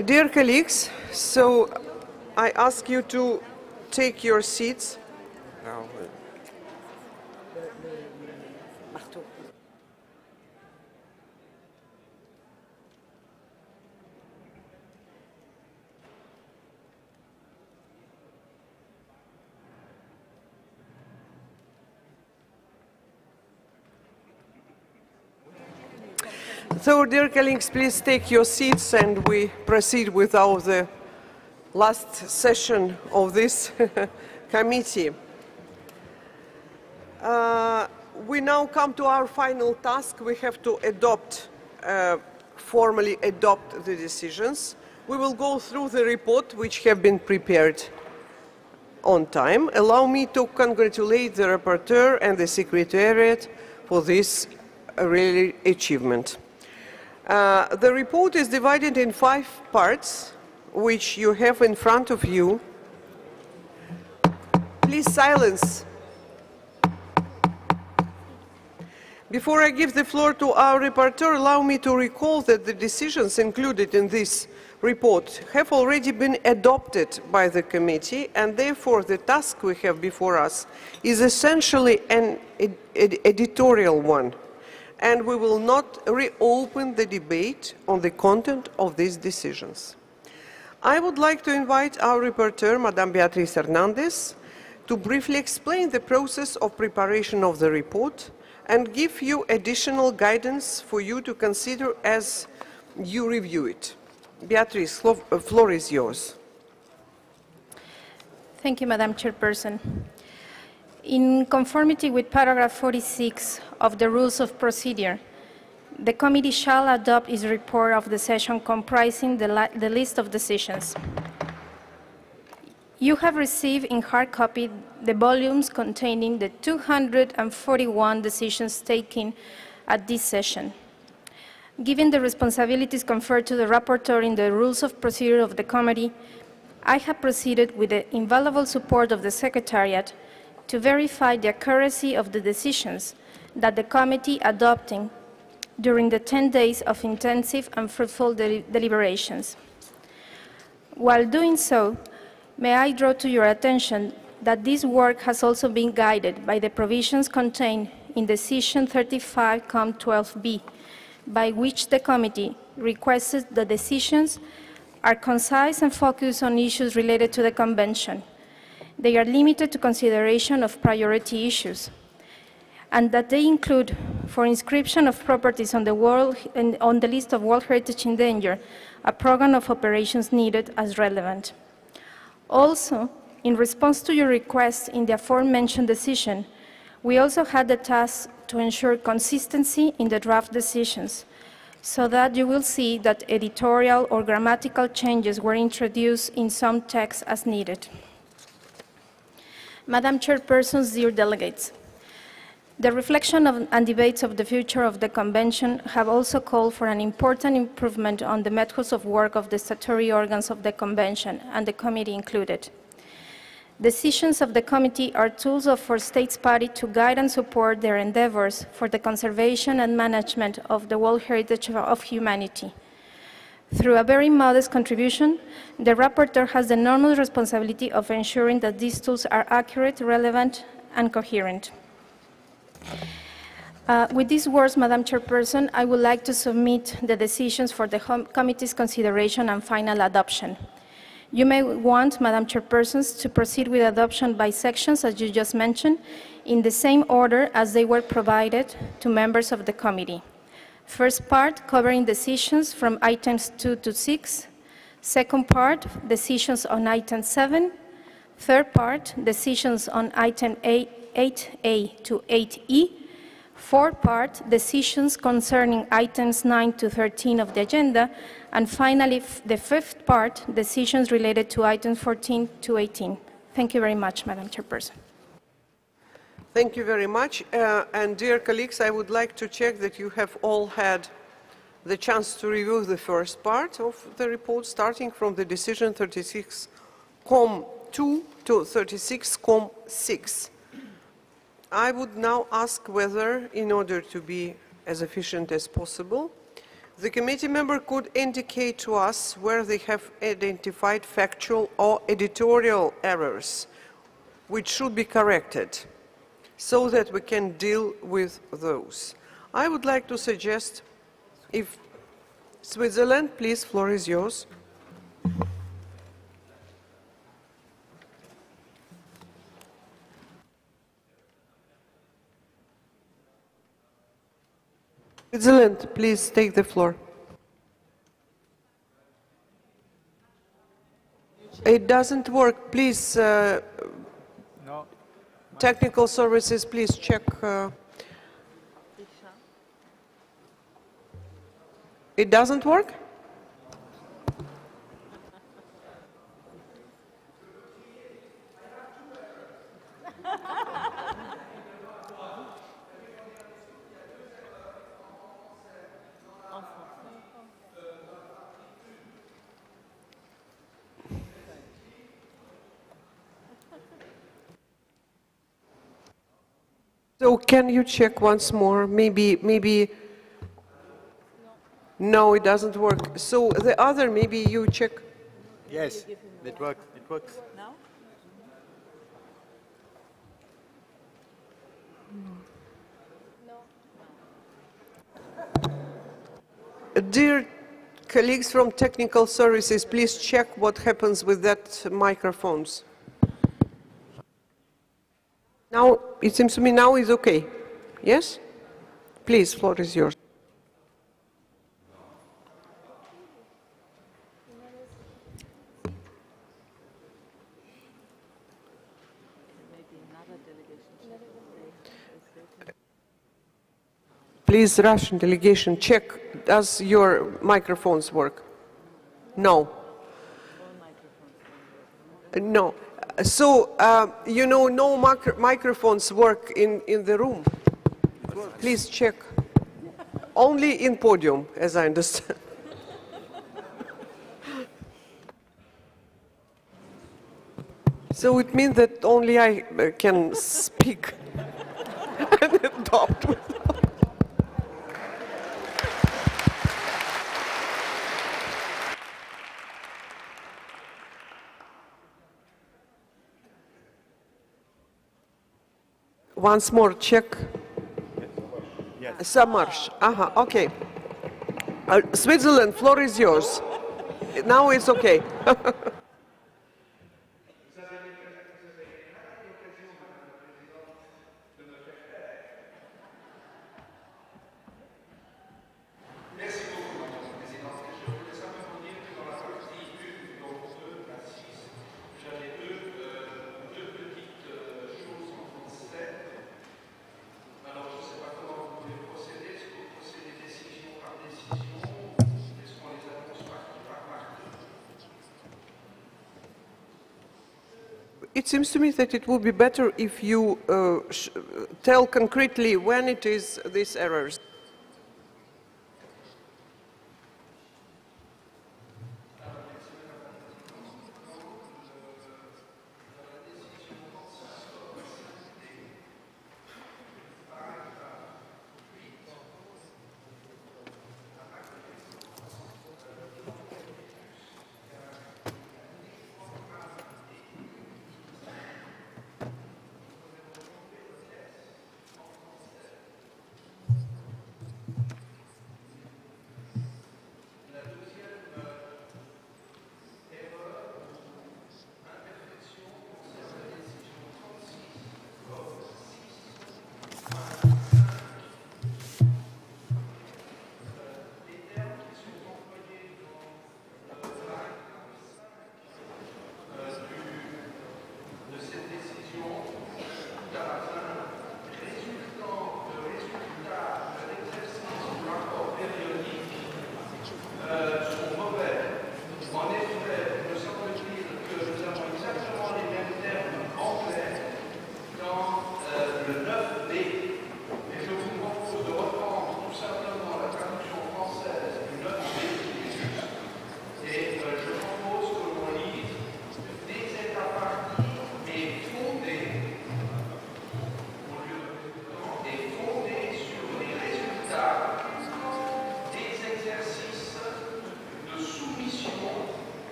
Dear colleagues, so I ask you to take your seats. Now, so, dear colleagues, please take your seats and we proceed with the last session of this committee. We now come to our final task. We have to formally adopt the decisions. We will go through the report which have been prepared on time. Allow me to congratulate the rapporteur and the Secretariat for this really achievement. The report is divided in 5 parts, which you have in front of you. Please silence. Before I give the floor to our rapporteur, allow me to recall that the decisions included in this report have already been adopted by the committee, and therefore the task we have before us is essentially an editorial one. And we will not reopen the debate on the content of these decisions. I would like to invite our rapporteur, Madame Beatriz Hernandez, to briefly explain the process of preparation of the report and give you additional guidance for you to consider as you review it. Beatriz, the floor is yours. Thank you, Madam Chairperson. In conformity with paragraph 46 of the Rules of Procedure, the committee shall adopt its report of the session comprising the list of decisions. You have received in hard copy the volumes containing the 241 decisions taken at this session. Given the responsibilities conferred to the rapporteur in the Rules of Procedure of the committee, I have proceeded with the invaluable support of the Secretariat to verify the accuracy of the decisions that the committee adopting during the 10 days of intensive and fruitful deliberations. While doing so, may I draw to your attention that this work has also been guided by the provisions contained in Decision 35-12b, by which the committee requested the decisions are concise and focused on issues related to the Convention. They are limited to consideration of priority issues, and that they include, for inscription of properties on the list of World Heritage in Danger, a program of operations needed as relevant. Also, in response to your request in the aforementioned decision, we also had the task to ensure consistency in the draft decisions, so that you will see that editorial or grammatical changes were introduced in some texts as needed. Madam Chairpersons, dear delegates, the reflection and debates of the future of the Convention have also called for an important improvement on the methods of work of the statutory organs of the Convention, and the committee included. Decisions of the committee are tools for states party to guide and support their endeavors for the conservation and management of the World Heritage of humanity. Through a very modest contribution, the rapporteur has the enormous responsibility of ensuring that these tools are accurate, relevant, and coherent. With these words, Madam Chairperson, I would like to submit the decisions for the committee's consideration and final adoption. You may want, Madam Chairpersons, to proceed with adoption by sections, as you just mentioned, in the same order as they were provided to members of the committee. First part, covering decisions from items 2 to 6. Second part, decisions on item 7. Third part, decisions on item 8A to 8E. Fourth part, decisions concerning items 9 to 13 of the agenda. And finally, the fifth part, decisions related to items 14 to 18. Thank you very much, Madam Chairperson. Thank you very much. And dear colleagues, I would like to check that you have all had the chance to review the first part of the report, starting from the decision 36-2 to 36-6. I would now ask whether, in order to be as efficient as possible, The committee member could indicate to us where they have identified factual or editorial errors which should be corrected so that we can deal with those. I would like to suggest, if Switzerland, please, floor is yours. Switzerland, please take the floor. It doesn't work. Please, No. technical services, please check. It doesn't work? So can you check once more? Maybe. No, it doesn't work. So the other, maybe you check. Yes, it works. It works. Now? Dear colleagues from technical services, please check what happens with that microphones. Now, it seems to me now is okay. Yes? Please, floor is yours. Please, Russian delegation, check, does your microphones work? No. No. So, you know, no microphones work in the room. Please check. Only in podium, as I understand. So it means that only I can speak and adopt. Once more, check. Yes. Samarsh. Aha, okay. Switzerland, floor is yours. Now it's okay. It seems to me that it would be better if you tell concretely when it is these errors.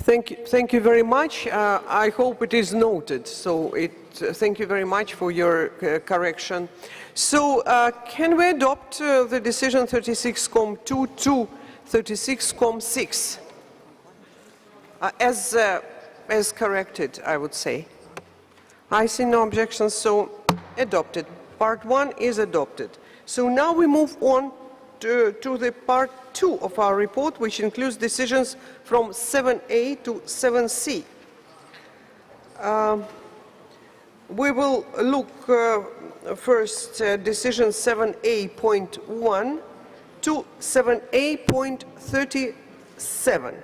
Thank you very much. I hope it is noted. So thank you very much for your correction. So can we adopt the decision 36.2 to 36.6 as corrected, I would say? I see no objections, so adopted. Part 1 is adopted. So now we move on to the part 2 of our report, which includes decisions from 7A to 7C. We will look first decision 7A.1 to 7A.37.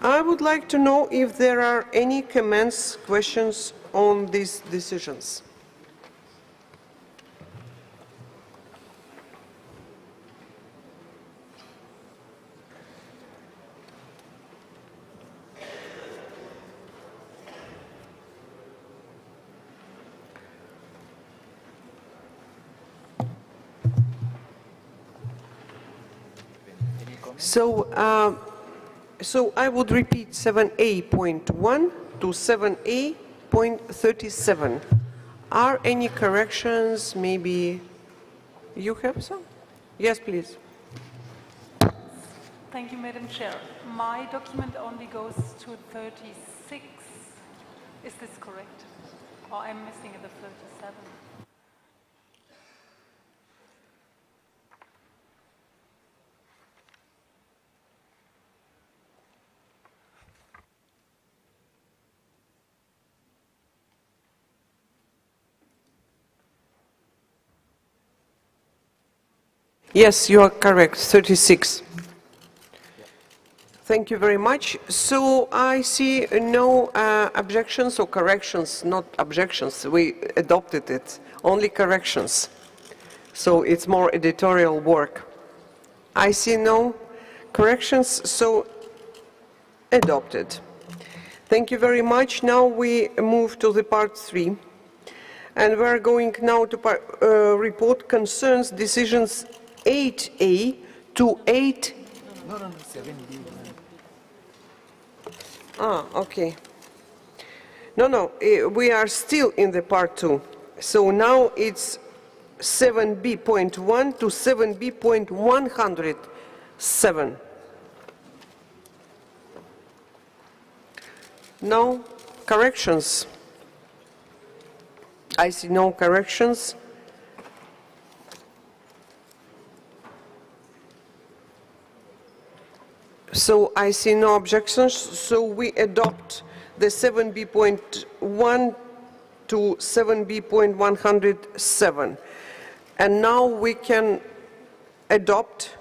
I would like to know if there are any comments, questions on these decisions. So I would repeat 7A.1 to 7A.37. Are any corrections? Maybe you have some? Yes, please. Thank you, Madam Chair. My document only goes to 36. Is this correct? Or I'm missing the 37? Yes, you are correct, 36. Thank you very much. So I see no objections or corrections, not objections. We adopted it, only corrections. So it's more editorial work. I see no corrections, so adopted. Thank you very much. Now we move to the part 3. And we're going now to report concerns decisions 8A to 8. No, 7B. Okay. No, we are still in the part 2. So now it's 7B.1 to 7B.107. No corrections. I see no corrections. So I see no objections, so we adopt the 7B.1 to 7B.107. And now we can adopt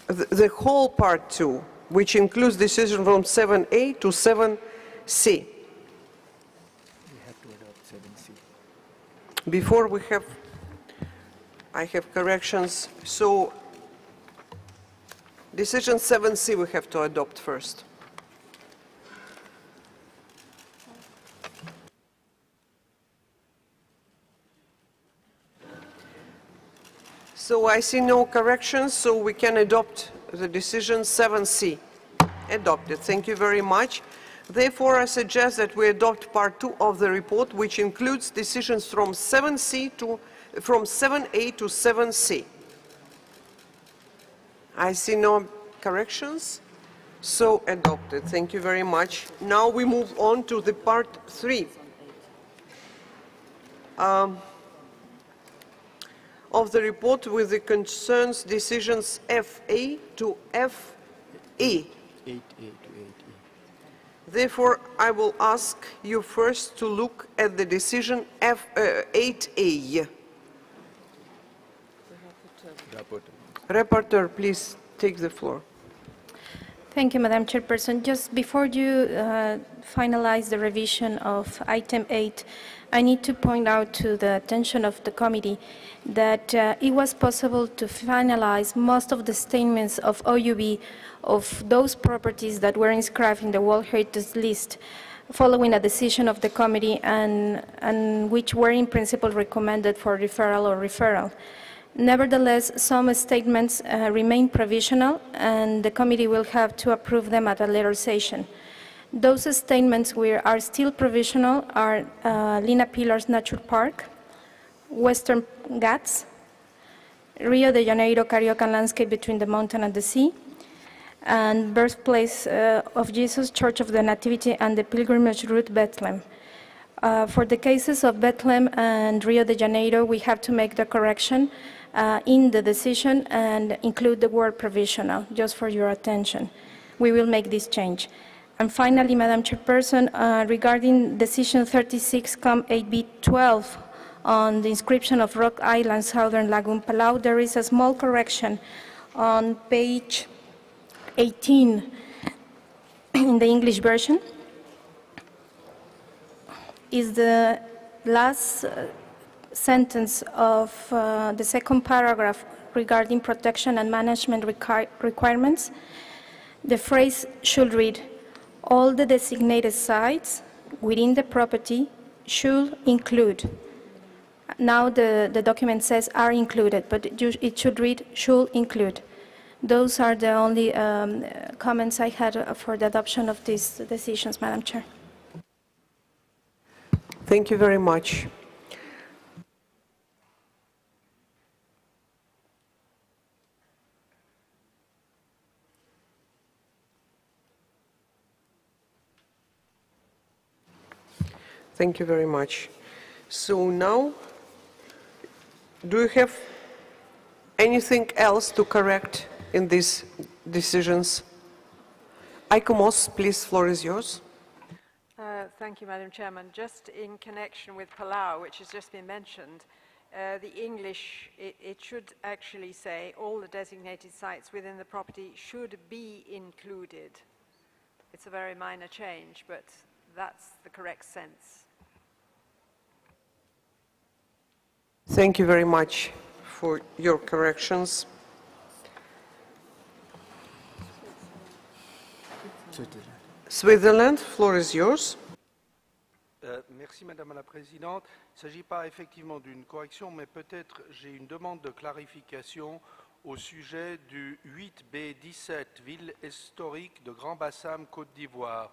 the whole part 2, which includes decision from 7A to 7C. We have to adopt 7C. Before I have corrections. So decision 7C we have to adopt first. So I see no corrections, so we can adopt the decision 7C. Adopted. Thank you very much. Therefore, I suggest that we adopt part 2 of the report, which includes decisions from 7A to 7C. I see no corrections, so adopted. Thank you very much. Now we move on to the part 3 of the report with the concerns decisions FA to FE. 8A to 8E. Therefore, I will ask you first to look at the decision 8A. Rapporteur, please take the floor. Thank you, Madam Chairperson. Just before you finalize the revision of item 8, I need to point out to the attention of the committee that it was possible to finalize most of the statements of OUB of those properties that were inscribed in the World Heritage List following a decision of the committee and which were in principle recommended for referral or referral. Nevertheless, some statements remain provisional, and the committee will have to approve them at a later session. Those statements are still provisional are Lina Pilars Nature Park, Western Ghats, Rio de Janeiro Cariocan landscape between the mountain and the sea, and birthplace of Jesus, Church of the Nativity, and the pilgrimage route Bethlehem. For the cases of Bethlehem and Rio de Janeiro, we have to make the correction in the decision and include the word provisional, just for your attention. We will make this change. And finally, Madam Chairperson, regarding decision 36-8B12 on the inscription of Rock Island, Southern Lagoon, Palau, there is a small correction on page 18 in the English version. Is the last sentence of the second paragraph regarding protection and management requirements. The phrase should read, all the designated sites within the property should include. Now the document says are included, but it should read should include. Those are the only comments I had for the adoption of these decisions, Madam Chair. Thank you very much. Thank you very much. So now, do you have anything else to correct in these decisions? ICOMOS, please, floor is yours. Thank you, Madam Chairman. Just in connection with Palau, which has just been mentioned, the English, it should actually say all the designated sites within the property should be included. It's a very minor change, but that's the correct sense. Thank you very much for your corrections. Switzerland, floor is yours. Merci Madame la Présidente. Il ne s'agit pas effectivement d'une correction, mais peut-être j'ai une demande de clarification au sujet du 8B17, ville historique de Grand Bassam, Côte d'Ivoire.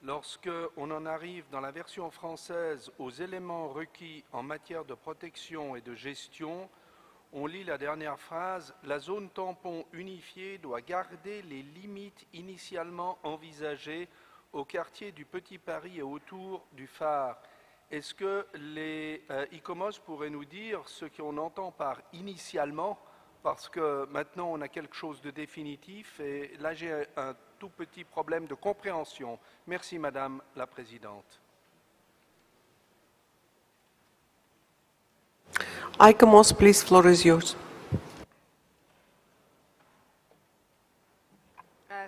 Lorsque on en arrive dans la version française aux éléments requis en matière de protection et de gestion, on lit la dernière phrase, la zone tampon unifiée doit garder les limites initialement envisagées au quartier du Petit Paris et autour du phare. Est-ce que les ICOMOS pourraient nous dire ce qu'on entend par initialement, parce que maintenant on a quelque chose de définitif et là j'ai un tout petit problème de compréhension. Merci Madame la Présidente. ICOMOS, please, floor is yours.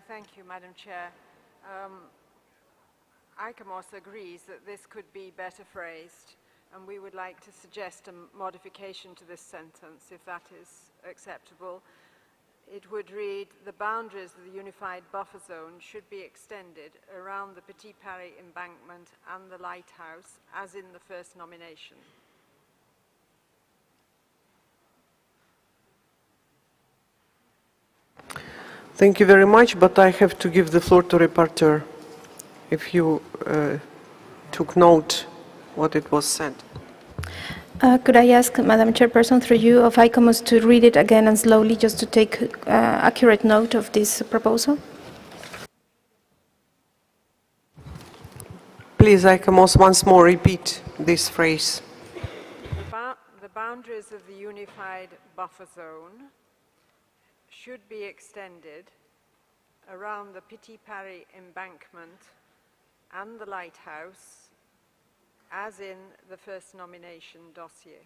Thank you, Madam Chair. ICOMOS agrees that this could be better phrased, and we would like to suggest a modification to this sentence, if that is acceptable. It would read, the boundaries of the Unified Buffer Zone should be extended around the Petit Paris embankment and the lighthouse, as in the first nomination. Thank you very much, but I have to give the floor to Rapporteur, if you took note what it was said. Could I ask, Madam Chairperson, through you, of ICOMOS to read it again and slowly, just to take accurate note of this proposal? Please, ICOMOS, once more repeat this phrase. The boundaries of the Unified Buffer Zone should be extended around the Petit Paris embankment and the lighthouse, as in the first nomination dossier.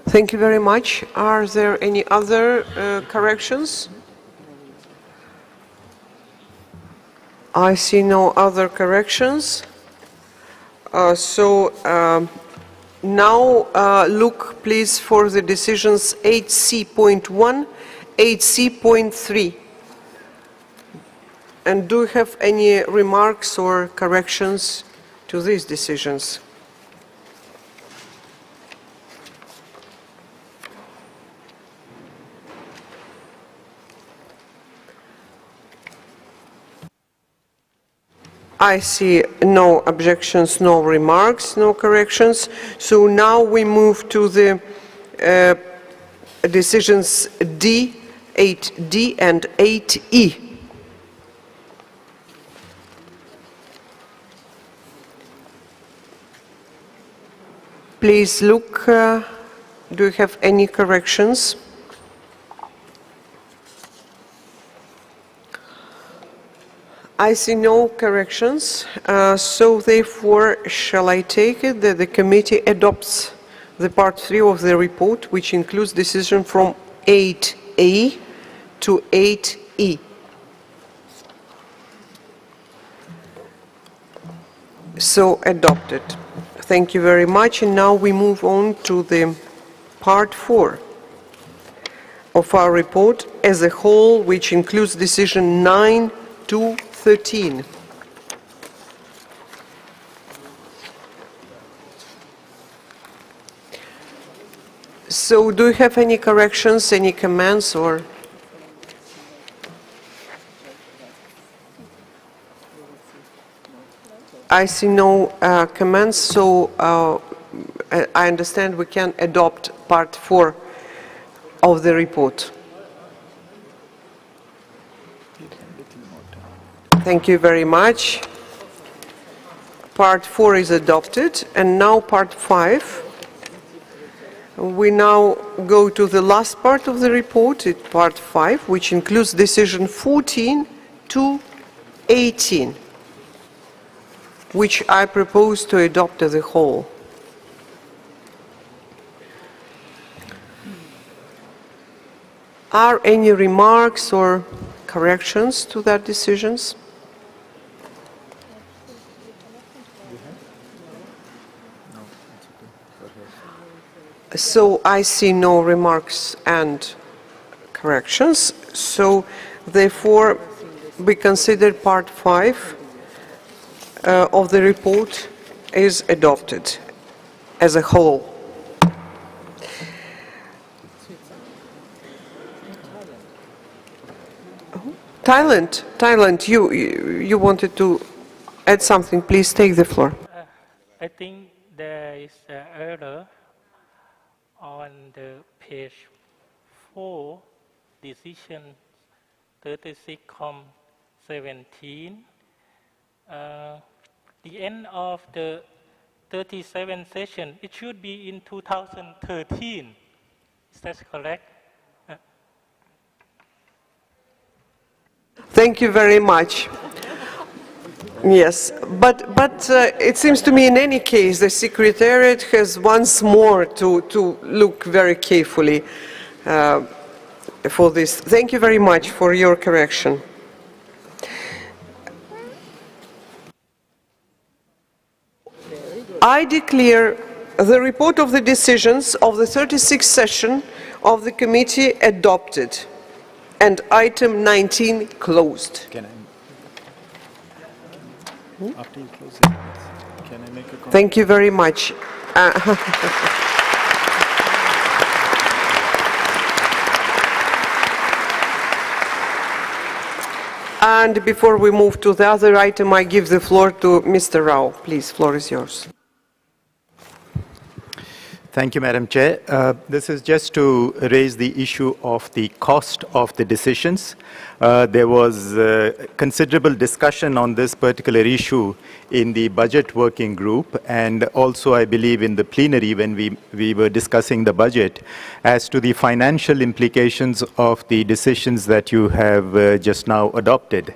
Thank you very much. Are there any other corrections? I see no other corrections. Now look please for the decisions 8C.1 8C.3. And do you have any remarks or corrections to these decisions? I see no objections, no remarks, no corrections. So now we move to the decisions D, 8D and 8E. Please look, do you have any corrections? I see no corrections, so therefore shall I take it that the committee adopts the part 3 of the report, which includes decision from 8A to 8E. So adopted. Thank you very much. And now we move on to the part 4 of our report as a whole, which includes decision 9 to 13. So do you have any corrections, any comments, or? I see no comments, so I understand we can adopt part 4 of the report. Thank you very much. Part 4 is adopted, and now part 5. We now go to the last part of the report, part 5, which includes decision 14 to 18, which I propose to adopt as a whole. Are any remarks or corrections to that decisions? So I see no remarks and corrections. So therefore, we consider part 5 of the report is adopted as a whole. Thailand, you wanted to add something. Please take the floor. I think there is an error on the page 4, decision 36,17. The end of the 37th session, it should be in 2013. Is that correct? Thank you very much. Yes, but it seems to me in any case the Secretariat has once more to look very carefully for this. Thank you very much for your correction. I declare the report of the decisions of the 36th session of the committee adopted and item 19 closed. Can I, after you close it, can I make a comment? Thank you very much. And before we move to the other item, I give the floor to Mr. Rao. Please, floor is yours. Thank you, Madam Chair. This is just to raise the issue of the cost of the decisions. There was considerable discussion on this particular issue in the budget working group, and also I believe in the plenary when we were discussing the budget as to the financial implications of the decisions that you have just now adopted.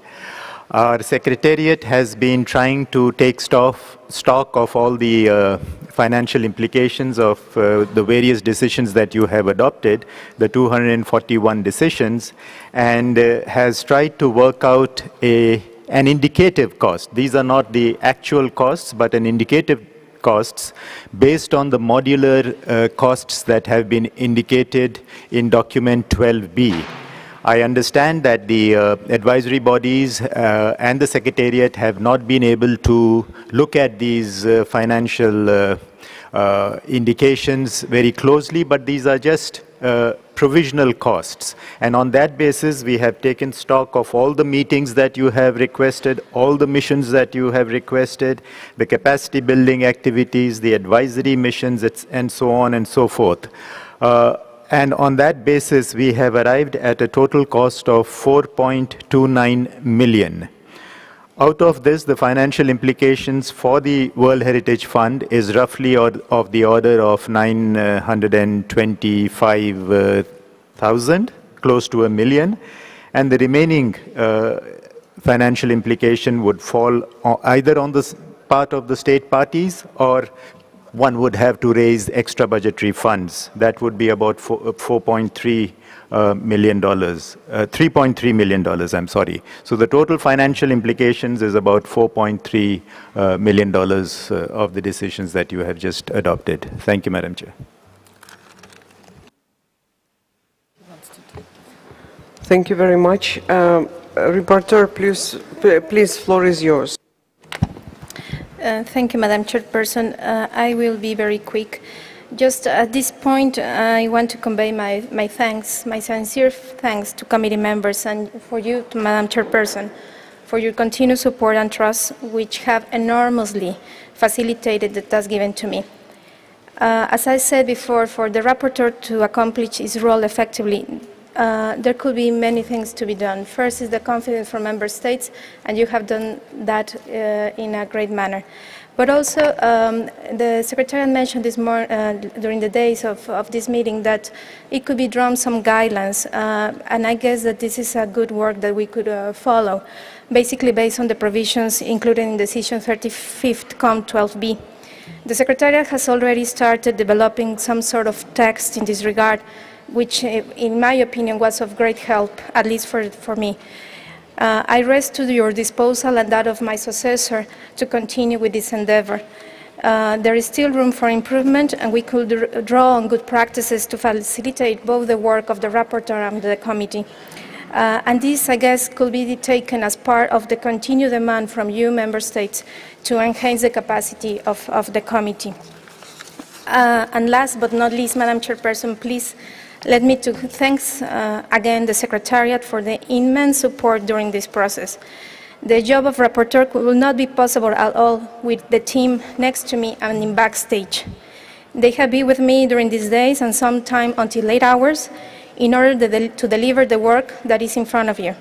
Our Secretariat has been trying to take stock of all the financial implications of the various decisions that you have adopted, the 241 decisions, and has tried to work out an indicative cost. These are not the actual costs, but an indicative costs based on the modular costs that have been indicated in document 12B. I understand that the advisory bodies and the Secretariat have not been able to look at these financial indications very closely, but these are just provisional costs. And on that basis, we have taken stock of all the meetings that you have requested, all the missions that you have requested, the capacity building activities, the advisory missions, and so on and so forth. And on that basis, we have arrived at a total cost of 4.29 million. Out of this, the financial implications for the World Heritage Fund is roughly of the order of 925,000, close to $1 million. And the remaining financial implication would fall either on the part of the state parties, or one would have to raise extra budgetary funds. That would be about $4.3 million, $3.3 million, I'm sorry. So the total financial implications is about $4.3 million of the decisions that you have just adopted. Thank you, Madam Chair. Thank you very much. Rapporteur, please, floor is yours. Thank you, Madam Chairperson. I will be very quick. Just at this point, I want to convey my thanks, my sincere thanks to committee members and for you, to Madam Chairperson, for your continued support and trust, which have enormously facilitated the task given to me. As I said before, for the rapporteur to accomplish his role effectively, there could be many things to be done. First is the confidence from member states, and you have done that in a great manner. But also, the Secretariat mentioned this during the days of this meeting, that it could be drawn some guidelines, and I guess that this is a good work that we could follow, basically based on the provisions included in Decision 35th COM 12B. The Secretariat has already started developing some sort of text in this regard, which, in my opinion, was of great help, at least for me. I rest to your disposal and that of my successor to continue with this endeavor. There is still room for improvement, and we could draw on good practices to facilitate both the work of the rapporteur and the committee. And this, I guess, could be taken as part of the continued demand from you, member states, to enhance the capacity of the committee. And last but not least, Madam Chairperson, please let me to thank again the Secretariat for the immense support during this process. The job of rapporteur will not be possible at all with the team next to me and in backstage. They have been with me during these days and sometime until late hours in order to deliver the work that is in front of you.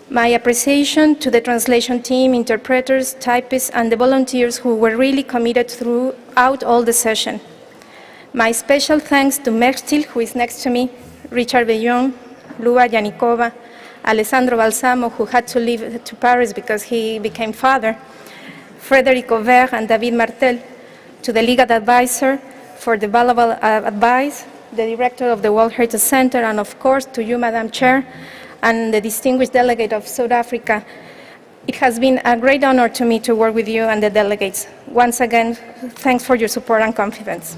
My appreciation to the translation team, interpreters, typists, and the volunteers who were really committed throughout all the session. My special thanks to Merstil, who is next to me, Richard Bellon, Luba Yanikova, Alessandro Balsamo, who had to leave to Paris because he became father, Frédéric Auvert and David Martel, to the legal advisor for the valuable advice, the director of the World Heritage Center, and of course to you, Madam Chair, and the distinguished delegate of South Africa. It has been a great honor to me to work with you and the delegates. Once again, thanks for your support and confidence.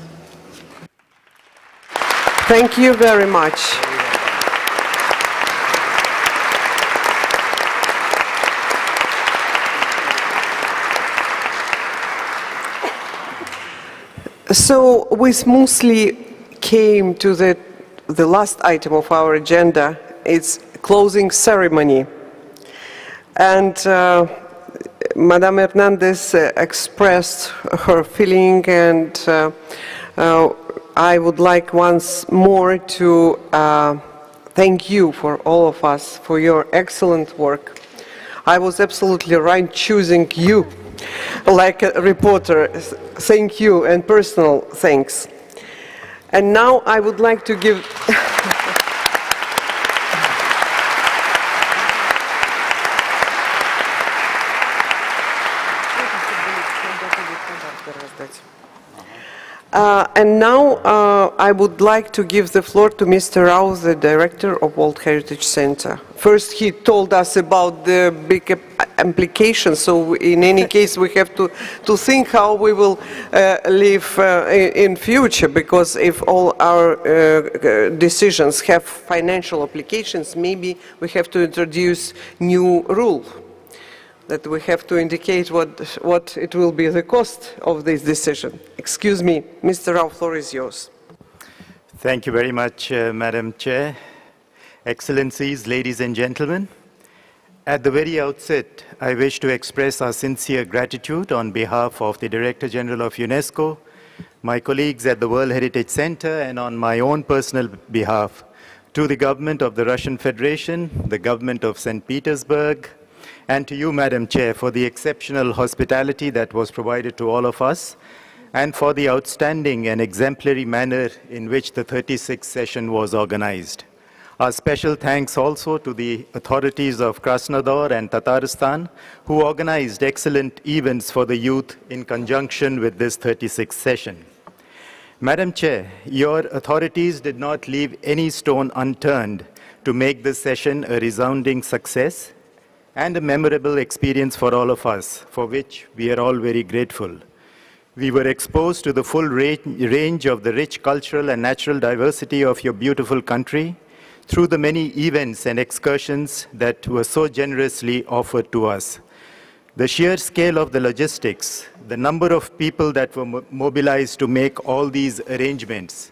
Thank you very much. So we smoothly came to the last item of our agenda. It's closing ceremony. And Madame Hernandez expressed her feeling, and I would like once more to thank you for all of us for your excellent work. I was absolutely right choosing you like a reporter. Thank you, and personal thanks. And now I would like to give and now I would like to give the floor to Mr. Rao, the director of World Heritage Center. First, he told us about the big implications. So in any case, we have to think how we will live in future, because if all our decisions have financial applications, maybe we have to introduce new rule that we have to indicate what it will be the cost of this decision. Excuse me, Mr. Rao, floor is yours. Thank you very much, Madam Chair. Excellencies, ladies and gentlemen, at the very outset, I wish to express our sincere gratitude on behalf of the Director General of UNESCO, my colleagues at the World Heritage Center, and on my own personal behalf, to the government of the Russian Federation, the government of St. Petersburg, and to you, Madam Chair, for the exceptional hospitality that was provided to all of us, and for the outstanding and exemplary manner in which the 36th session was organized. Our special thanks also to the authorities of Krasnodar and Tatarstan, who organized excellent events for the youth in conjunction with this 36th session. Madam Chair, your authorities did not leave any stone unturned to make this session a resounding success and a memorable experience for all of us, for which we are all very grateful. We were exposed to the full range of the rich cultural and natural diversity of your beautiful country through the many events and excursions that were so generously offered to us. The sheer scale of the logistics, the number of people that were mobilized to make all these arrangements,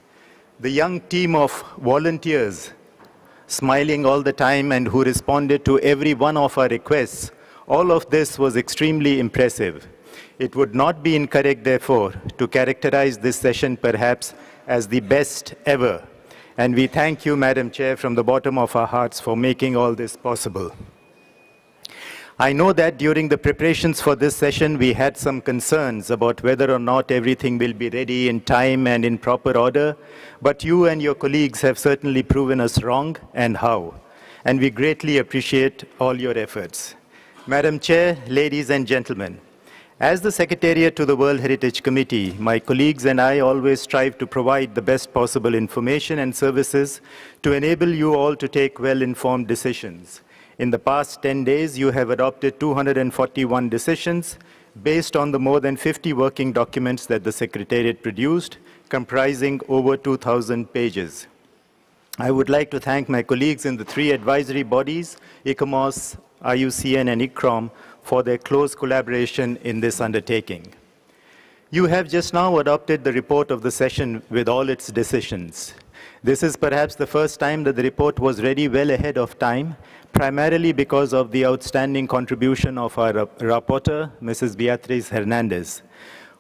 the young team of volunteers smiling all the time and who responded to every one of our requests, all of this was extremely impressive. It would not be incorrect, therefore, to characterize this session perhaps as the best ever. And we thank you, Madam Chair, from the bottom of our hearts for making all this possible. I know that during the preparations for this session, we had some concerns about whether or not everything will be ready in time and in proper order, but you and your colleagues have certainly proven us wrong, and how. And we greatly appreciate all your efforts. Madam Chair, ladies and gentlemen, as the Secretariat to the World Heritage Committee, my colleagues and I always strive to provide the best possible information and services to enable you all to take well-informed decisions. In the past 10 days, you have adopted 241 decisions based on the more than 50 working documents that the Secretariat produced, comprising over 2,000 pages. I would like to thank my colleagues in the three advisory bodies, ICOMOS, IUCN, and ICCROM, for their close collaboration in this undertaking. You have just now adopted the report of the session with all its decisions. This is perhaps the first time that the report was ready well ahead of time, primarily because of the outstanding contribution of our rapporteur, Mrs. Beatriz Hernandez.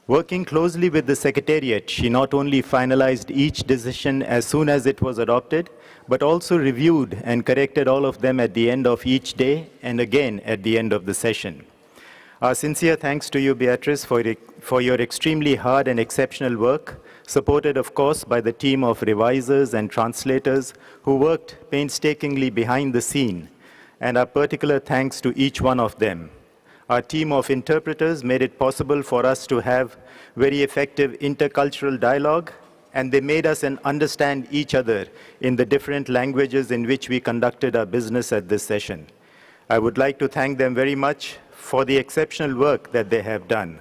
Working closely with the Secretariat, she not only finalized each decision as soon as it was adopted, but also reviewed and corrected all of them at the end of each day and again at the end of the session. Our sincere thanks to you, Beatrice, for your extremely hard and exceptional work, supported, of course, by the team of revisers and translators who worked painstakingly behind the scene, and our particular thanks to each one of them. Our team of interpreters made it possible for us to have very effective intercultural dialogue, and they made us understand each other in the different languages in which we conducted our business at this session. I would like to thank them very much for the exceptional work that they have done.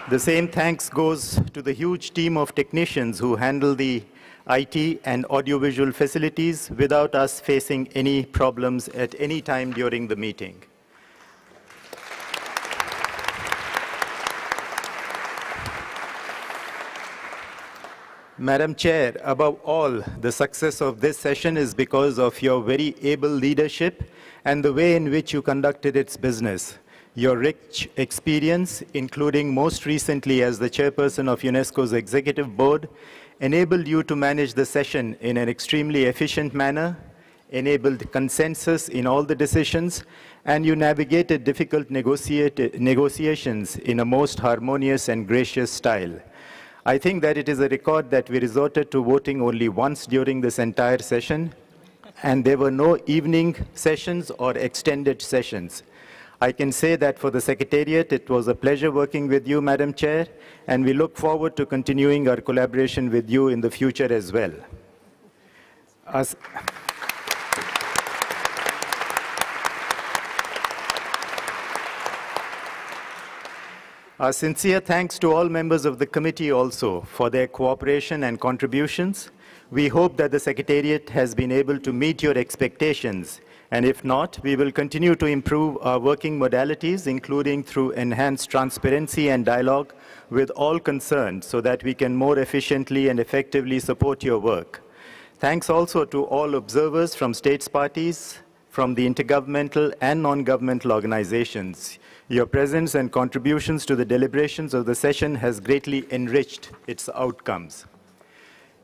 The same thanks goes to the huge team of technicians who handle the IT and audiovisual facilities without us facing any problems at any time during the meeting. Madam Chair, above all, the success of this session is because of your very able leadership and the way in which you conducted its business. Your rich experience, including most recently as the chairperson of UNESCO's executive board, enabled you to manage the session in an extremely efficient manner, enabled consensus in all the decisions, and you navigated difficult negotiations in a most harmonious and gracious style. I think that it is a record that we resorted to voting only once during this entire session, and there were no evening sessions or extended sessions. I can say that for the Secretariat, it was a pleasure working with you, Madam Chair, and we look forward to continuing our collaboration with you in the future as well. Our sincere thanks to all members of the committee also for their cooperation and contributions. We hope that the Secretariat has been able to meet your expectations, and if not, we will continue to improve our working modalities, including through enhanced transparency and dialogue with all concerned, so that we can more efficiently and effectively support your work. Thanks also to all observers from states parties, from the intergovernmental and non-governmental organizations. Your presence and contributions to the deliberations of the session has greatly enriched its outcomes.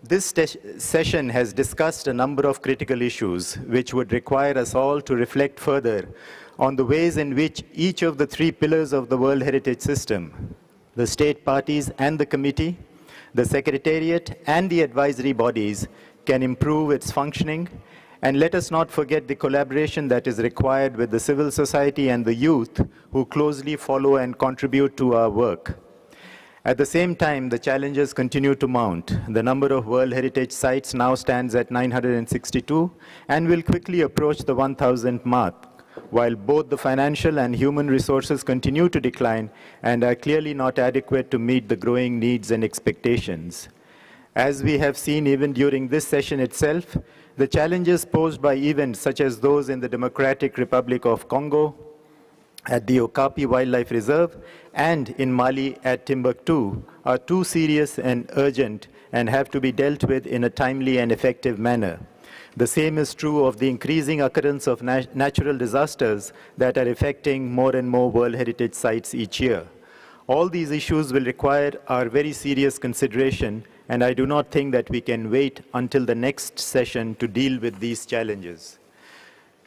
This session has discussed a number of critical issues which would require us all to reflect further on the ways in which each of the three pillars of the World Heritage System, the state parties and the committee, the Secretariat and the advisory bodies, can improve its functioning. And let us not forget the collaboration that is required with the civil society and the youth who closely follow and contribute to our work. At the same time, the challenges continue to mount. The number of World Heritage Sites now stands at 962 and will quickly approach the 1,000 mark, while both the financial and human resources continue to decline and are clearly not adequate to meet the growing needs and expectations. As we have seen even during this session itself, the challenges posed by events such as those in the Democratic Republic of Congo, at the Okapi Wildlife Reserve, and in Mali at Timbuktu are too serious and urgent and have to be dealt with in a timely and effective manner. The same is true of the increasing occurrence of natural disasters that are affecting more and more World Heritage Sites each year. All these issues will require our very serious consideration, and I do not think that we can wait until the next session to deal with these challenges.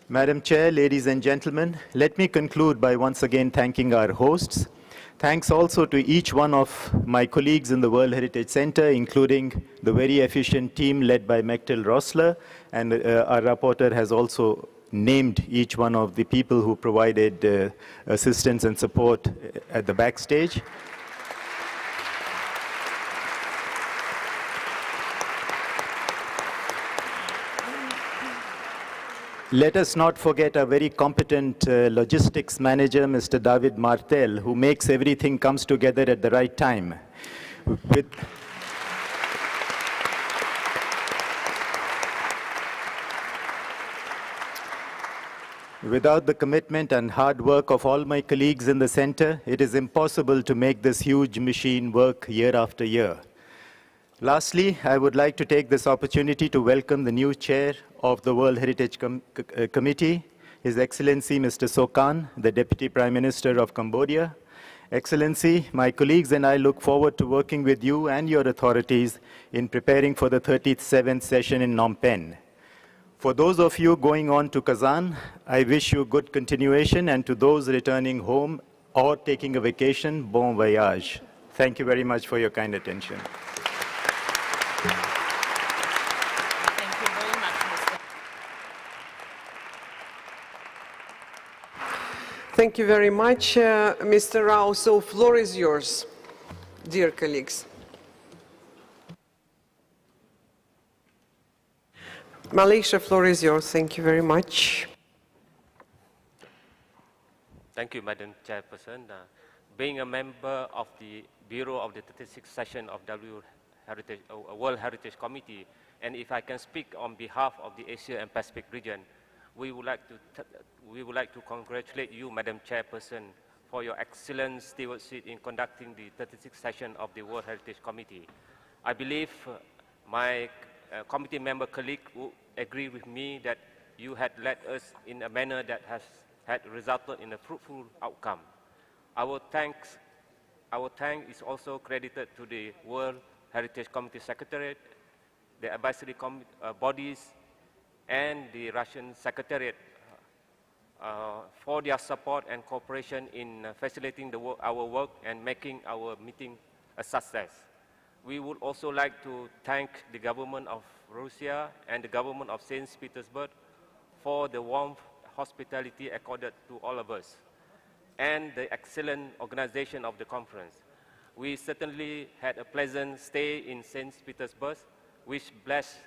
Madam Chair, ladies and gentlemen, let me conclude by once again thanking our hosts. Thanks also to each one of my colleagues in the World Heritage Center, including the very efficient team led by Mechtel Rossler, and our rapporteur has also named each one of the people who provided assistance and support at the backstage. Let us not forget our very competent logistics manager, Mr. David Martel, who makes everything comes together at the right time. Without the commitment and hard work of all my colleagues in the center, it is impossible to make this huge machine work year after year. Lastly, I would like to take this opportunity to welcome the new chair of the World Heritage Committee, His Excellency Mr. Sokan, the Deputy Prime Minister of Cambodia. Excellency, my colleagues and I look forward to working with you and your authorities in preparing for the 37th session in Phnom Penh. For those of you going on to Kazan, I wish you good continuation, and to those returning home or taking a vacation, bon voyage. Thank you very much for your kind attention. Thank you very much, Mr. Thank you very much, Mr. Rao. So, floor is yours, dear colleagues. Malaysia, floor is yours. Thank you very much. Thank you, Madam Chairperson. Being a member of the Bureau of the 36th session of World Heritage Committee, and if I can speak on behalf of the Asia and Pacific region, we would like to congratulate you, Madam Chairperson, for your excellent stewardship in conducting the 36th session of the World Heritage Committee. I believe my committee member colleague would agree with me that you had led us in a manner that has had resulted in a fruitful outcome. Our thank is also credited to the World Heritage Committee Secretariat, the advisory bodies, and the Russian Secretariat for their support and cooperation in facilitating our work and making our meeting a success. We would also like to thank the government of Russia and the government of St. Petersburg for the warm hospitality accorded to all of us. and the excellent organization of the conference. We certainly had a pleasant stay in St. Petersburg, which blessed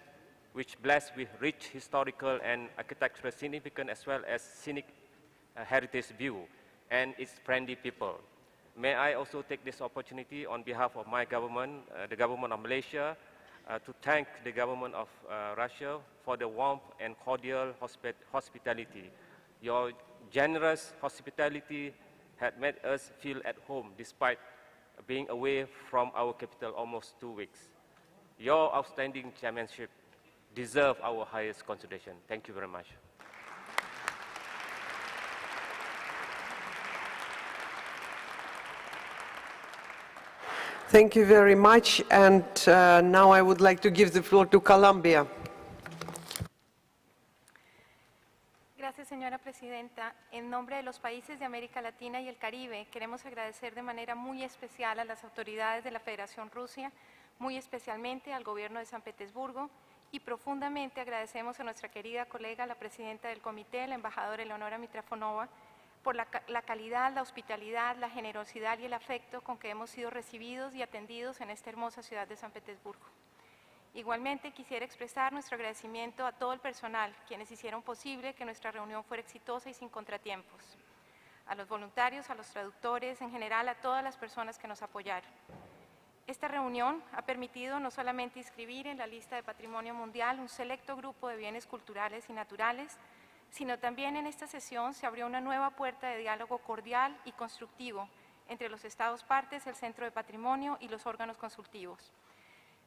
with rich historical and architectural significance as well as scenic heritage view and its friendly people. May I also take this opportunity on behalf of my government, the government of Malaysia, to thank the government of Russia for the warmth and cordial hospitality. Your generous hospitality had made us feel at home despite being away from our capital almost 2 weeks. Your outstanding chairmanship deserves our highest consideration. Thank you very much. Thank you very much. And now I would like to give the floor to Colombia. Gracias, señora presidenta. En nombre de los países de América Latina y el Caribe, queremos agradecer de manera muy especial a las autoridades de la Federación Rusia, muy especialmente al gobierno de San Petersburgo, y profundamente agradecemos a nuestra querida colega, la presidenta del comité, la embajadora Eleonora Mitrafonova, por la calidad, la hospitalidad, la generosidad y el afecto con que hemos sido recibidos y atendidos en esta hermosa ciudad de San Petersburgo. Igualmente quisiera expresar nuestro agradecimiento a todo el personal, quienes hicieron posible que nuestra reunión fuera exitosa y sin contratiempos, a los voluntarios, a los traductores, en general a todas las personas que nos apoyaron. Esta reunión ha permitido no solamente inscribir en la lista de Patrimonio Mundial un selecto grupo de bienes culturales y naturales, sino también en esta sesión se abrió una nueva puerta de diálogo cordial y constructivo entre los Estados partes, el Centro de Patrimonio y los órganos consultivos,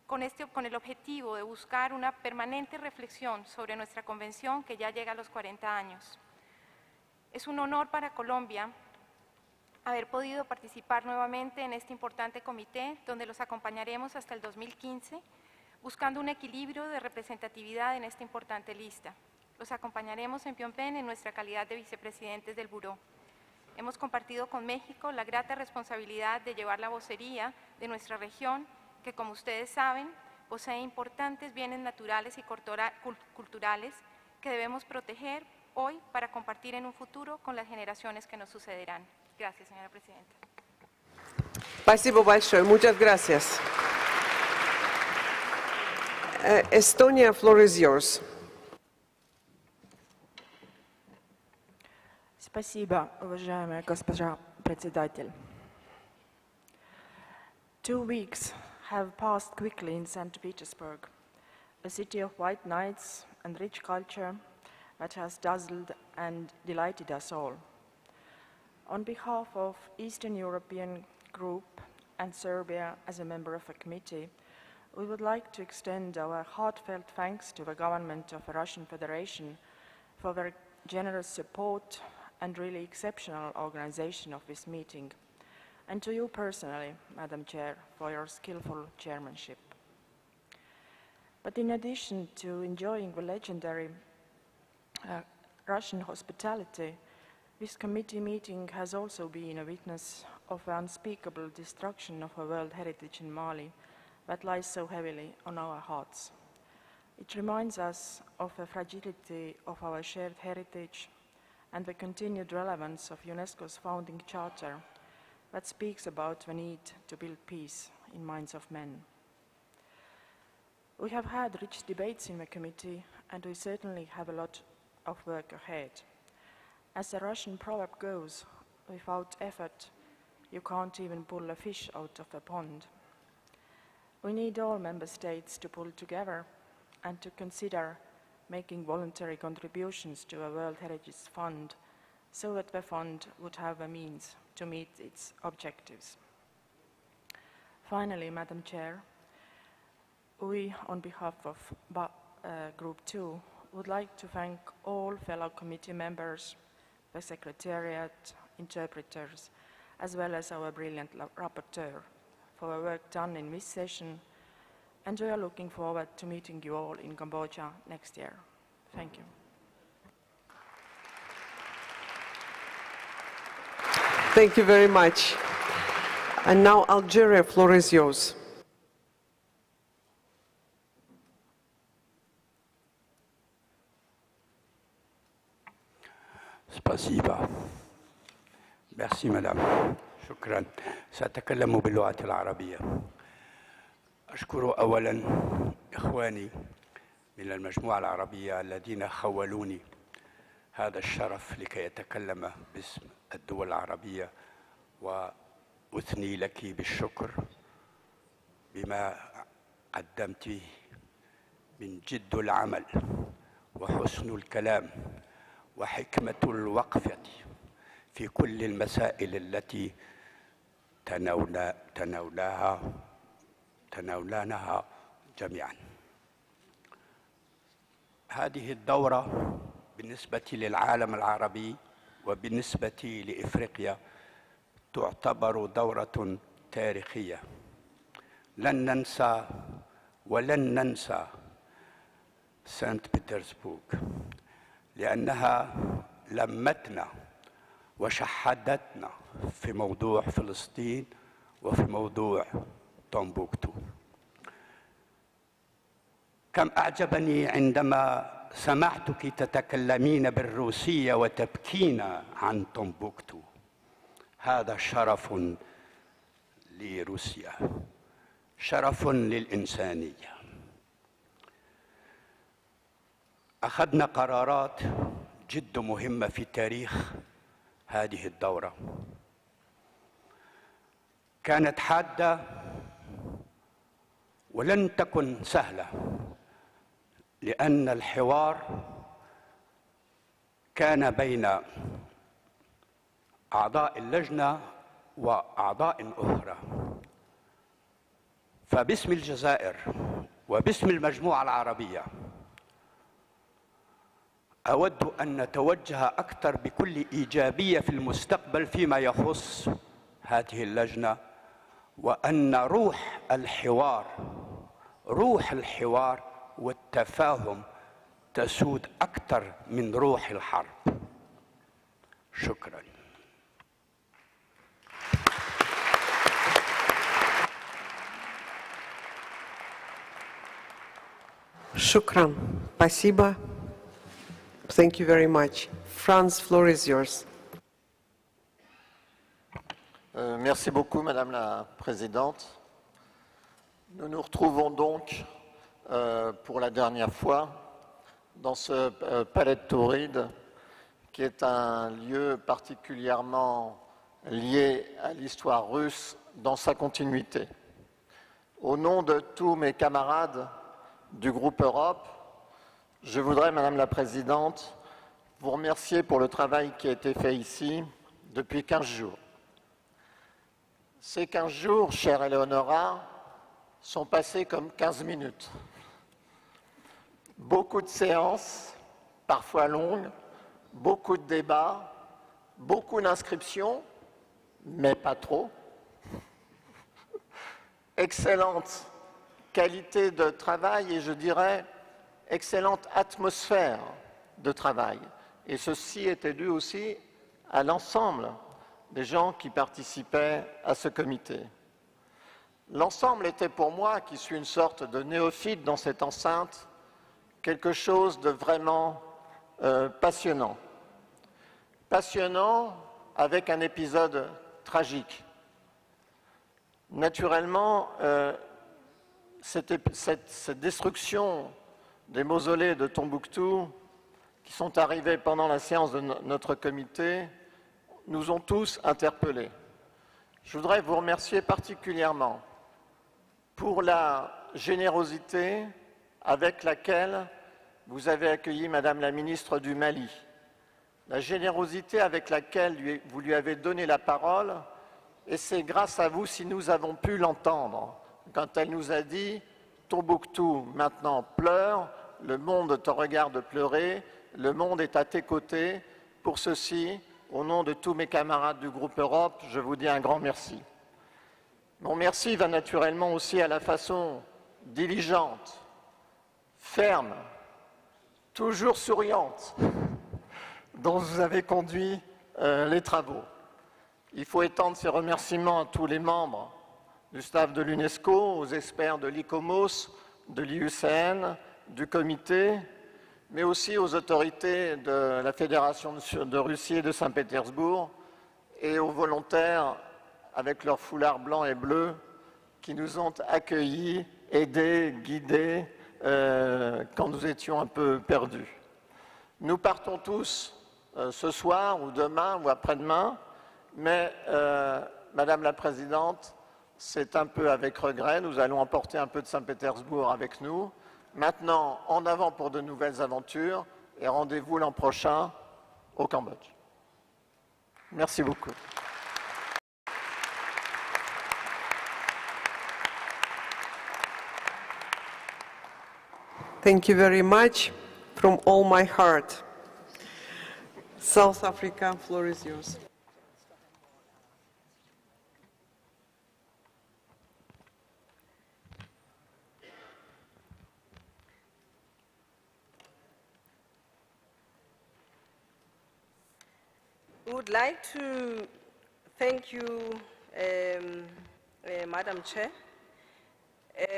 con el objetivo de buscar una permanente reflexión sobre nuestra convención que ya llega a los 40 años. Es un honor para Colombia haber podido participar nuevamente en este importante comité, donde los acompañaremos hasta el 2015, buscando un equilibrio de representatividad en esta importante lista. Los acompañaremos en Phnom Penh en nuestra calidad de vicepresidentes del Buró. Hemos compartido con México la grata responsabilidad de llevar la vocería de nuestra región, que como ustedes saben, posee importantes bienes naturales y culturales que debemos proteger hoy para compartir en un futuro con las generaciones que nos sucederán. Gracias, señora presidenta. Спасибо большое. Muchas gracias. Estonia, floor is yours. Спасибо, уважаемая госпожа председатель. 2 weeks have passed quickly in St. Petersburg, a city of white nights and rich culture that has dazzled and delighted us all. On behalf of Eastern European Group and Serbia as a member of a committee, we would like to extend our heartfelt thanks to the government of the Russian Federation for their generous support and really exceptional organization of this meeting, and to you personally, Madam Chair, for your skillful chairmanship. But in addition to enjoying the legendary Russian hospitality, this committee meeting has also been a witness of the unspeakable destruction of a world heritage in Mali that lies so heavily on our hearts. It reminds us of the fragility of our shared heritage and the continued relevance of UNESCO's founding charter that speaks about the need to build peace in minds of men. We have had rich debates in the committee, and we certainly have a lot of work ahead. As the Russian proverb goes, without effort, you can't even pull a fish out of a pond. We need all member states to pull together and to consider making voluntary contributions to a World Heritage Fund so that the fund would have a means to meet its objectives. Finally, Madam Chair, we, on behalf of Group 2, would like to thank all fellow committee members, the Secretariat, interpreters, as well as our brilliant rapporteur for the work done in this session, and we are looking forward to meeting you all in Cambodia next year. Thank you. Thank you very much. And now Algeria, floor is yours. Спасибо. Merci madame. شكرا. سأتكلم باللغة العربية. أشكر أولا إخواني من المجموعة العربية الذين خولوني هذا الشرف لكي أتكلم باسم الدول العربية وأثني لك بالشكر بما قدمت من جد العمل وحسن الكلام وحكمة الوقفة في كل المسائل التي تناولناها جميعا. هذه الدورة بالنسبة للعالم العربي وبالنسبة لإفريقيا تعتبر دورة تاريخية. لن ننسى ولن ننسى سانت بطرسبورغ لأنها لمتنا وشحدتنا في موضوع فلسطين وفي موضوع تومبوكتو. كم أعجبني عندما سمعتك تتكلمين بالروسية وتبكين عن تومبوكتو. هذا شرف لروسيا، شرف للإنسانية. أخذنا قرارات جد مهمة في تاريخ هذه الدورة. كانت حادة ولن تكن سهلة لأن الحوار كان بين أعضاء اللجنة وأعضاء أخرى. فباسم الجزائر وباسم المجموعة العربية أود أن نتوجه أكثر بكل إيجابية في المستقبل فيما يخص هذه اللجنة، وأن روح الحوار والتفاهم تسود أكثر من روح الحرب. شكراً. Shukran. Спасибо. Thank you very much. Franz, floor is yours. Merci beaucoup, Madame la Présidente. Nous nous retrouvons donc pour la dernière fois dans ce palais de Tauride, qui est un lieu particulièrement lié à l'histoire russe dans sa continuité. Au nom de tous mes camarades du groupe Europe, je voudrais, Madame la Présidente, vous remercier pour le travail qui a été fait ici depuis 15 jours. Ces 15 jours, chère Eleonora, sont passés comme 15 minutes. Beaucoup de séances, parfois longues, beaucoup de débats, beaucoup d'inscriptions, mais pas trop. Excellente qualité de travail et je dirais excellente atmosphère de travail. Et ceci était dû aussi à l'ensemble des gens qui participaient à ce comité. L'ensemble était pour moi, qui suis une sorte de néophyte dans cette enceinte, quelque chose de vraiment passionnant. Passionnant avec un épisode tragique. Naturellement, cette destruction des mausolées de Tombouctou qui sont arrivés pendant la séance de notre comité nous ont tous interpellés. Je voudrais vous remercier particulièrement pour la générosité avec laquelle vous avez accueilli Madame la ministre du Mali, la générosité avec laquelle vous lui avez donné la parole, et c'est grâce à vous si nous avons pu l'entendre quand elle nous a dit « Tombouctou maintenant pleure, le monde te regarde pleurer, le monde est à tes côtés. Pour ceci, au nom de tous mes camarades du groupe Europe, je vous dis un grand merci. » Mon merci va naturellement aussi à la façon diligente, ferme, toujours souriante, dont vous avez conduit les travaux. Il faut étendre ces remerciements à tous les membres du staff de l'UNESCO, aux experts de l'ICOMOS, de l'IUCN, du comité, mais aussi aux autorités de la Fédération de Russie et de Saint-Pétersbourg et aux volontaires avec leurs foulards blancs et bleus qui nous ont accueillis, aidés, guidés quand nous étions un peu perdus. Nous partons tous ce soir ou demain ou après-demain, mais Madame la Présidente, c'est un peu avec regret, nous allons emporter un peu de Saint-Pétersbourg avec nous. Maintenant, en avant pour de nouvelles aventures et rendez-vous l'an prochain au Cambodge. Merci beaucoup. Thank you very much from all my heart. South Africa, floor is yours. We would like to thank you, Madam Chair,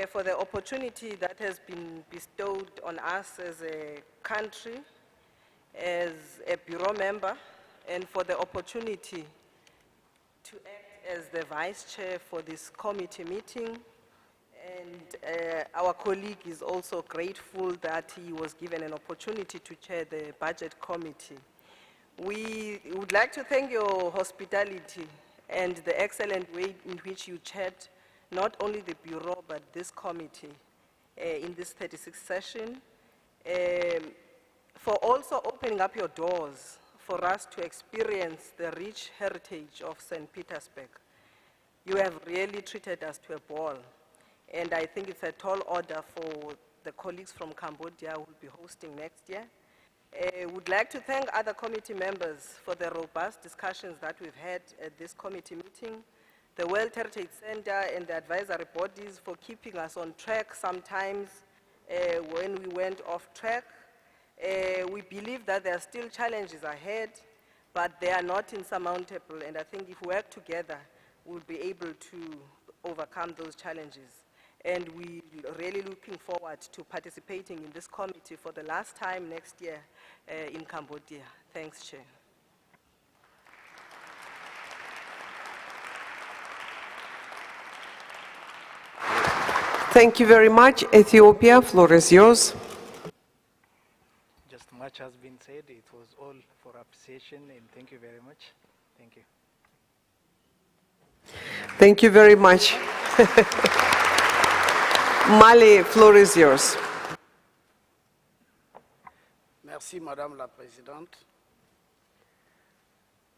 for the opportunity that has been bestowed on us as a country, as a bureau member, and for the opportunity to act as the vice chair for this committee meeting. And our colleague is also grateful that he was given an opportunity to chair the budget committee. We would like to thank your hospitality and the excellent way in which you chaired not only the Bureau, but this committee in this 36th session, for also opening up your doors for us to experience the rich heritage of St. Petersburg. You have really treated us to a ball, and I think it's a tall order for the colleagues from Cambodia who will be hosting next year. Would like to thank other committee members for the robust discussions that we've had at this committee meeting, the World Heritage Center and the advisory bodies for keeping us on track sometimes when we went off track. We believe that there are still challenges ahead, but they are not insurmountable, and I think if we work together, we'll be able to overcome those challenges. And we're really looking forward to participating in this committee for the last time next year in Cambodia. Thanks, Chair. Thank you very much. Ethiopia, floor is yours. Just much has been said. It was all for appreciation, and thank you very much. Thank you. Thank you very much. Mali, floor is yours. Merci, Madame la Présidente.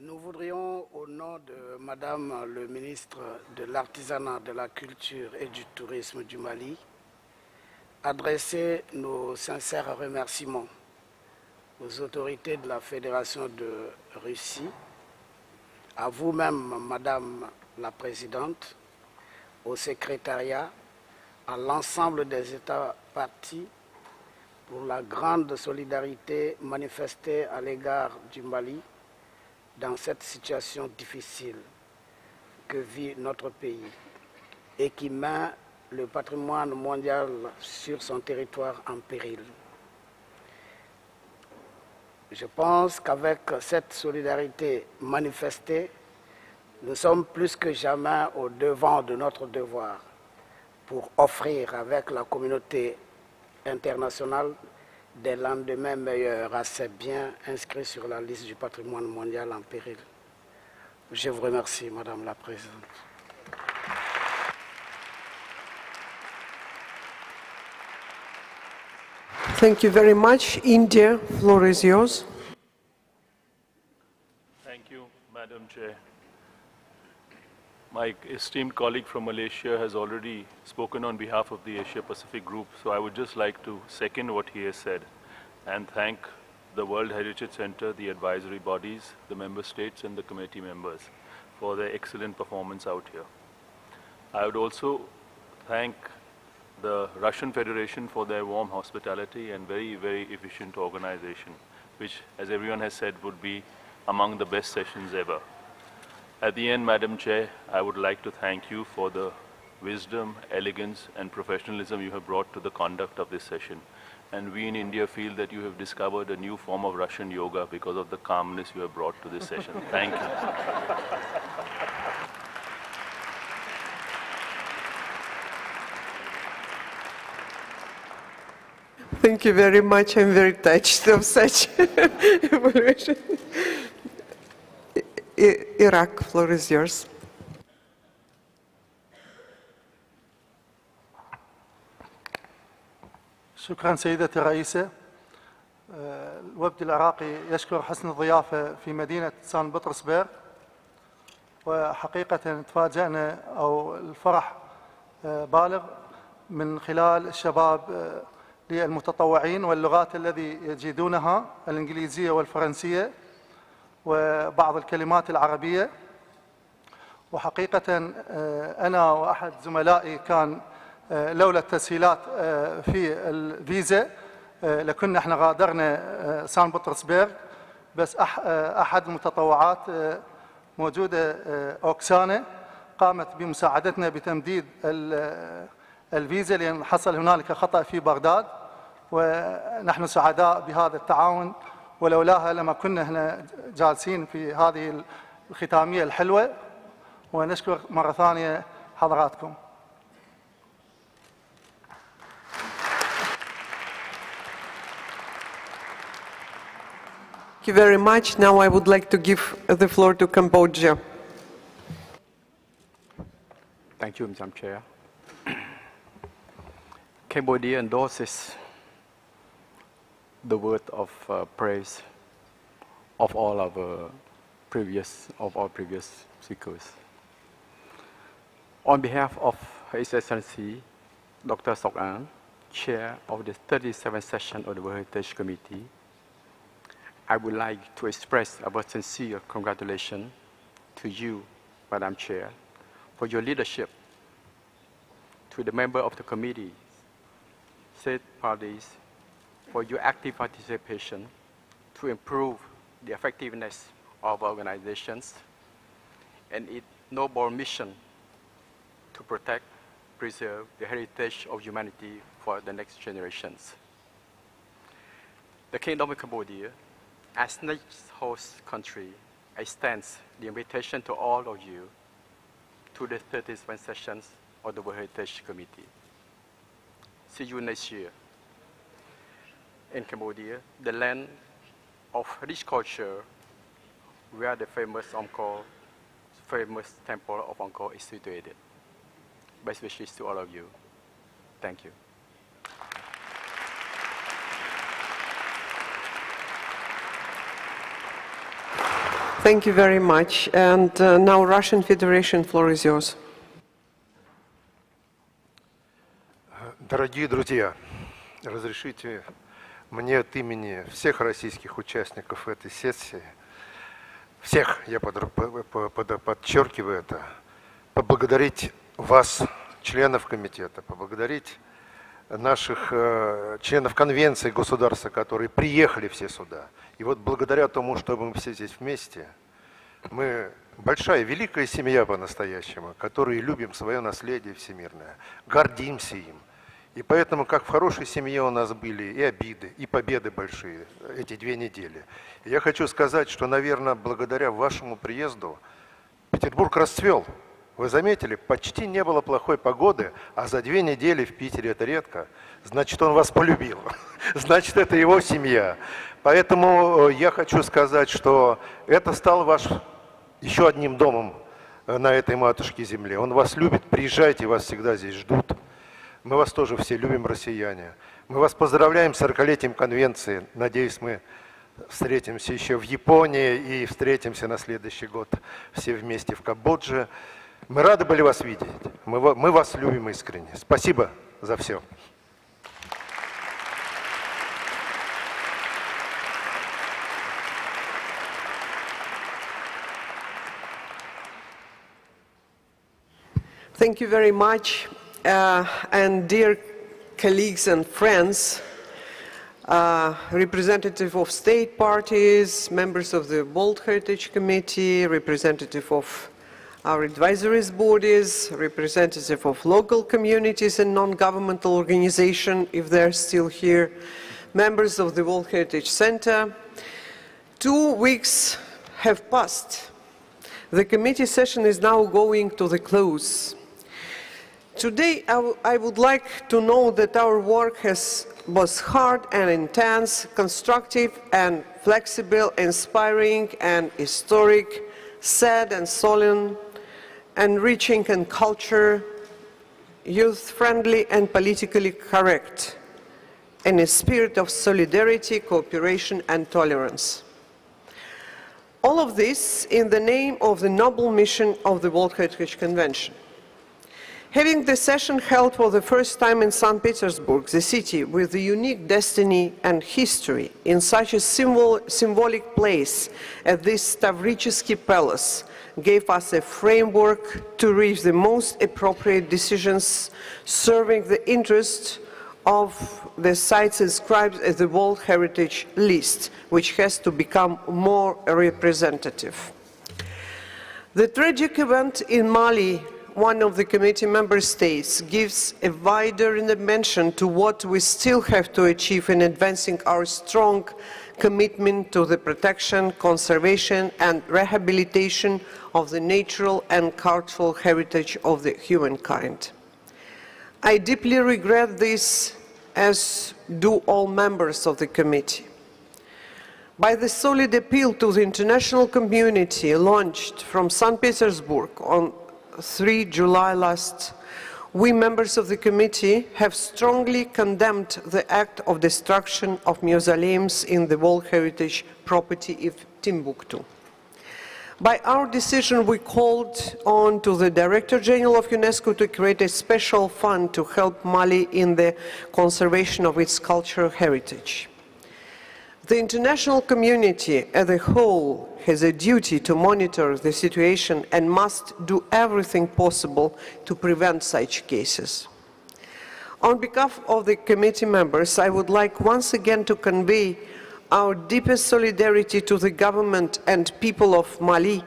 Nous voudrions, au nom de Madame le ministre de l'Artisanat, de la Culture et du Tourisme du Mali, adresser nos sincères remerciements aux autorités de la Fédération de Russie, à vous-même, Madame la Présidente, au secrétariat, à l'ensemble des États partis pour la grande solidarité manifestée à l'égard du Mali dans cette situation difficile que vit notre pays et qui met le patrimoine mondial sur son territoire en péril. Je pense qu'avec cette solidarité manifestée, nous sommes plus que jamais au devant de notre devoir pour offrir avec la communauté internationale des lendemains meilleurs à ces biens inscrits sur la liste du patrimoine mondial en péril. Je vous remercie, Madame la Présidente. Thank you very much. India, floor is yours. Thank you, Madam Chair. My esteemed colleague from Malaysia has already spoken on behalf of the Asia-Pacific Group, so I would just like to second what he has said and thank the World Heritage Center, the advisory bodies, the member states, and the committee members for their excellent performance out here. I would also thank the Russian Federation for their warm hospitality and very, very efficient organization, which, as everyone has said, would be among the best sessions ever. At the end, Madam Chair, I would like to thank you for the wisdom, elegance, and professionalism you have brought to the conduct of this session. And we in India feel that you have discovered a new form of Russian yoga because of the calmness you have brought to this session. Thank you. Thank you very much. I'm very touched of such evaluation. Iraq, floor is yours. شكرا سيدتي الرئيسة. الوفد العراقي يشكر حسن الضيافة في مدينة سان بطرسبرغ، وحقيقة تفاجأنا أو الفرح بالغ من خلال الشباب للمتطوعين واللغات الذي يجيدونها الإنجليزية والفرنسية وبعض الكلمات العربية. وحقيقة أنا وأحد زملائي كان لولا التسهيلات في الفيزا لكنا احنا غادرنا سان بطرسبرغ، بس أحد المتطوعات موجودة أوكسانا قامت بمساعدتنا بتمديد الفيزا لأن حصل هنالك خطأ في بغداد، ونحن سعداء بهذا التعاون، ولولاها لما كنا هنا جالسين في هذه الختامية الحلوة. ونشكر مرة ثانية حضراتكم. Thank you very much. Now I would like to give the floor to Cambodia. Thank you, Madam Chair. Cambodia endorses the word of praise of all our previous speakers. On behalf of His Excellency Dr. Sok An, Chair of the 37th session of the World Heritage Committee, I would like to express our sincere congratulations to you, Madam Chair, for your leadership, to the member of the committee, state parties, for your active participation to improve the effectiveness of organizations and its noble mission to protect, preserve the heritage of humanity for the next generations. The Kingdom of Cambodia, as next host country, extends the invitation to all of you to the 37th sessions of the World Heritage Committee. See you next year. In Cambodia, the land of rich culture, where the famous temple of Angkor is situated. Best wishes to all of you. Thank you. Thank you very much. And now Russian Federation, floor is yours. Дорогие друзья, разрешите мне от имени всех российских участников этой сессии, всех, я подчеркиваю это, поблагодарить вас, членов комитета, поблагодарить наших членов конвенции государства, которые приехали все сюда. И вот благодаря тому, что мы все здесь вместе, мы большая, великая семья по-настоящему, которые любим свое наследие всемирное, гордимся им. И поэтому, как в хорошей семье у нас были и обиды, и победы большие эти 2 недели. И я хочу сказать, что, наверное, благодаря вашему приезду Петербург расцвел. Вы заметили, почти не было плохой погоды, а за 2 недели в Питере это редко. Значит, он вас полюбил. Значит, это его семья. Поэтому я хочу сказать, что это стал ваш еще одним домом на этой матушке земле. Он вас любит, приезжайте, вас всегда здесь ждут. Мы вас тоже все любим, россияне. Мы вас поздравляем с 40-летием конвенции. Надеюсь, мы встретимся еще в Японии и встретимся на следующий год все вместе в Камбодже. Мы рады были вас видеть. Мы вас любим искренне. Спасибо за все. Thank you very much. And dear colleagues and friends, representative of state parties, members of the World Heritage Committee, representative of our advisory bodies, representatives of local communities and non-governmental organizations, if they're still here, members of the World Heritage Center. 2 weeks have passed. The committee session is now going to the close. Today, I would like to know that our work was hard and intense, constructive and flexible, inspiring and historic, sad and solemn, enriching in culture, youth-friendly and politically correct, in a spirit of solidarity, cooperation and tolerance. All of this in the name of the noble mission of the World Heritage Convention. Having the session held for the first time in St. Petersburg, the city with a unique destiny and history, in such a symbolic place as this Stavrichesky Palace, gave us a framework to reach the most appropriate decisions serving the interests of the sites inscribed as the World Heritage List, which has to become more representative. The tragic event in Mali, one of the committee member states, gives a wider dimension to what we still have to achieve in advancing our strong commitment to the protection, conservation and rehabilitation of the natural and cultural heritage of the humankind. I deeply regret this, as do all members of the committee. By the solid appeal to the international community launched from St. Petersburg on 3 July last, we members of the committee have strongly condemned the act of destruction of mausoleums in the World Heritage property of Timbuktu. By our decision, we called on to the Director General of UNESCO to create a special fund to help Mali in the conservation of its cultural heritage. The international community as a whole has a duty to monitor the situation and must do everything possible to prevent such cases. On behalf of the committee members, I would like once again to convey our deepest solidarity to the government and people of Mali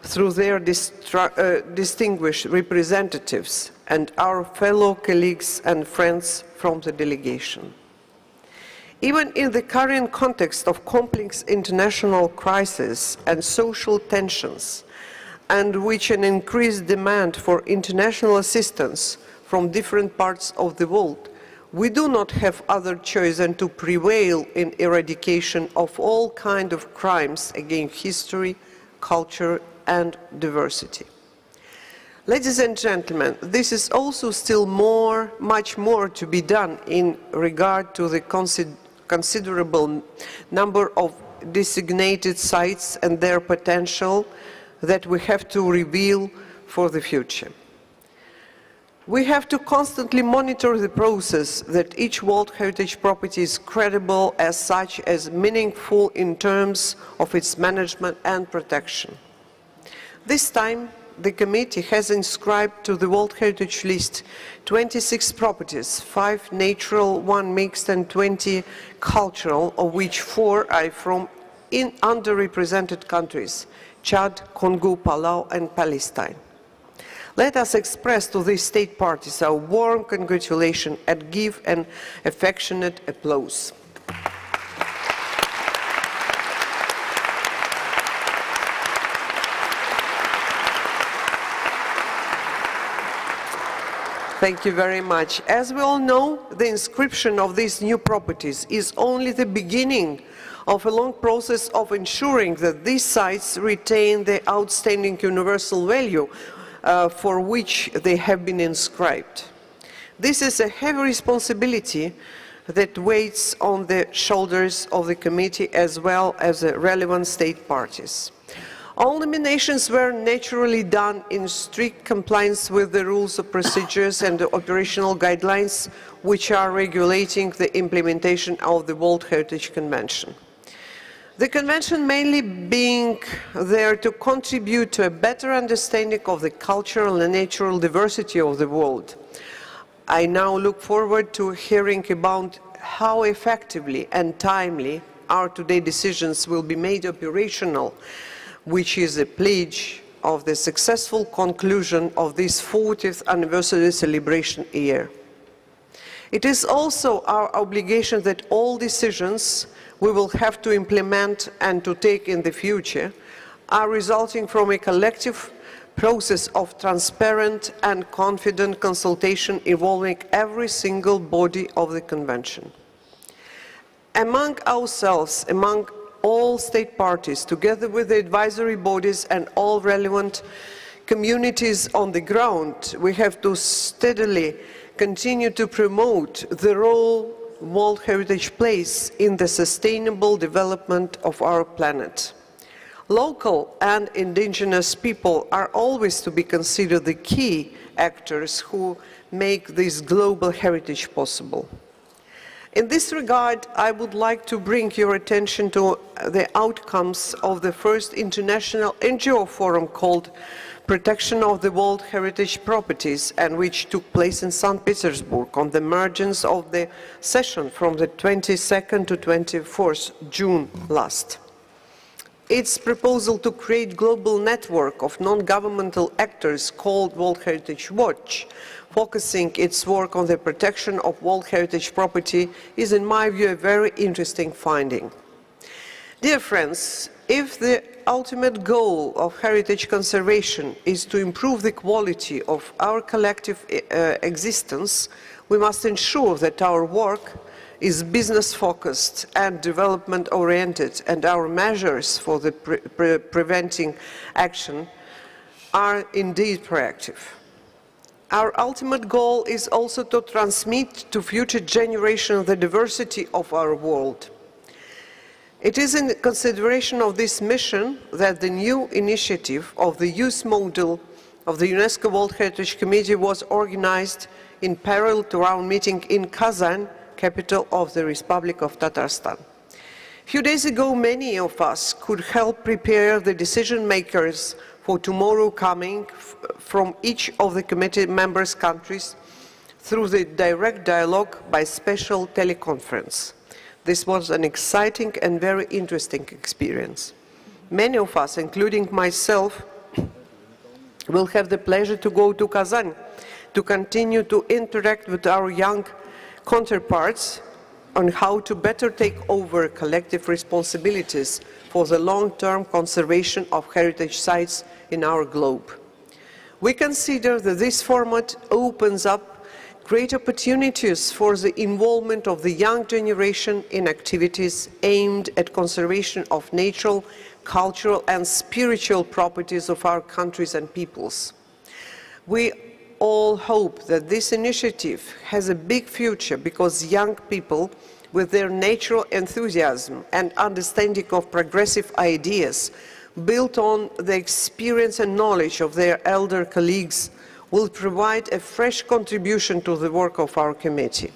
through their distinguished representatives and our fellow colleagues and friends from the delegation. Even in the current context of complex international crisis and social tensions, and which an increased demand for international assistance from different parts of the world, we do not have other choice than to prevail in eradication of all kinds of crimes against history, culture, and diversity. Ladies and gentlemen, this is also still much more to be done in regard to the considerable number of designated sites and their potential that we have to reveal for the future. We have to constantly monitor the process that each World Heritage property is credible as such as meaningful in terms of its management and protection. This time, the committee has inscribed to the World Heritage List 26 properties, 5 natural, 1 mixed and 20 cultural, of which 4 are from underrepresented countries, Chad, Congo, Palau and Palestine. Let us express to these state parties our warm congratulations and give an affectionate applause. Thank you very much. As we all know, the inscription of these new properties is only the beginning of a long process of ensuring that these sites retain the outstanding universal value for which they have been inscribed. This is a heavy responsibility that weighs on the shoulders of the committee as well as the relevant state parties. All nominations were naturally done in strict compliance with the rules of procedures and the operational guidelines which are regulating the implementation of the World Heritage Convention. The Convention mainly being there to contribute to a better understanding of the cultural and natural diversity of the world. I now look forward to hearing about how effectively and timely our today's decisions will be made operational, which is a pledge of the successful conclusion of this 40th anniversary celebration year. It is also our obligation that all decisions we will have to implement and to take in the future are resulting from a collective process of transparent and confident consultation involving every single body of the Convention. Among ourselves, among all state parties, together with the advisory bodies and all relevant communities on the ground, we have to steadily continue to promote the role World Heritage plays in the sustainable development of our planet. Local and indigenous people are always to be considered the key actors who make this global heritage possible. In this regard, I would like to bring your attention to the outcomes of the first international NGO forum called Protection of the World Heritage Properties, and which took place in St. Petersburg on the margins of the session from the 22nd to 24th June last. Its proposal to create a global network of non-governmental actors called World Heritage Watch, focusing its work on the protection of World Heritage property, is, in my view, a very interesting finding. Dear friends, if the ultimate goal of heritage conservation is to improve the quality of our collective existence, we must ensure that our work is business-focused and development-oriented, and our measures for the preventing action are indeed proactive. Our ultimate goal is also to transmit to future generations the diversity of our world. It is in consideration of this mission that the new initiative of the youth model of the UNESCO World Heritage Committee was organized in parallel to our meeting in Kazan, capital of the Republic of Tatarstan. A few days ago, many of us could help prepare the decision makers for tomorrow coming from each of the committee members' countries through the direct dialogue by special teleconference. This was an exciting and very interesting experience. Many of us, including myself, will have the pleasure to go to Kazan to continue to interact with our young counterparts on how to better take over collective responsibilities for the long-term conservation of heritage sites in our globe. We consider that this format opens up great opportunities for the involvement of the young generation in activities aimed at conservation of natural, cultural and spiritual properties of our countries and peoples. We all hope that this initiative has a big future because young people, with their natural enthusiasm and understanding of progressive ideas, built on the experience and knowledge of their elder colleagues, will provide a fresh contribution to the work of our committee.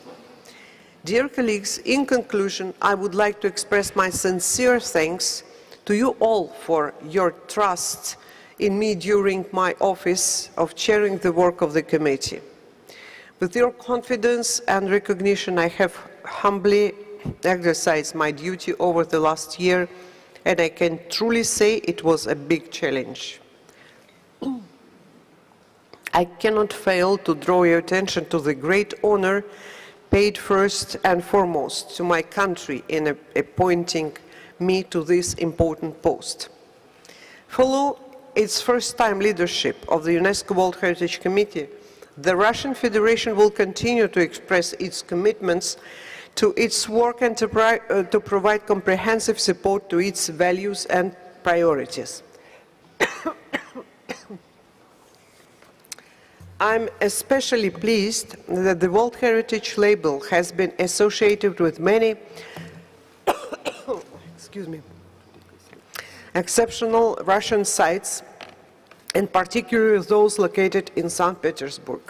Dear colleagues, in conclusion, I would like to express my sincere thanks to you all for your trust in me during my office of chairing the work of the committee. With your confidence and recognition, I have humbly exercised my duty over the last year, and I can truly say it was a big challenge. I cannot fail to draw your attention to the great honor paid first and foremost to my country in appointing me to this important post. Follow its first-time leadership of the UNESCO World Heritage Committee, the Russian Federation will continue to express its commitments to its work and to provide comprehensive support to its values and priorities. I'm especially pleased that the World Heritage label has been associated with many exceptional Russian sites, in particular those located in St. Petersburg.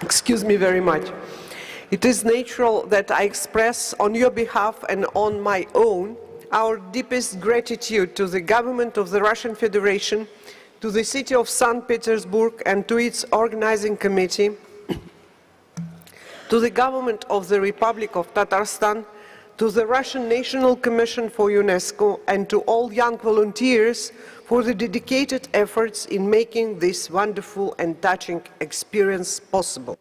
Excuse me very much. It is natural that I express on your behalf and on my own our deepest gratitude to the government of the Russian Federation, to the city of St. Petersburg and to its organizing committee to the government of the Republic of Tatarstan, to the Russian National Commission for UNESCO, and to all young volunteers for the dedicated efforts in making this wonderful and touching experience possible.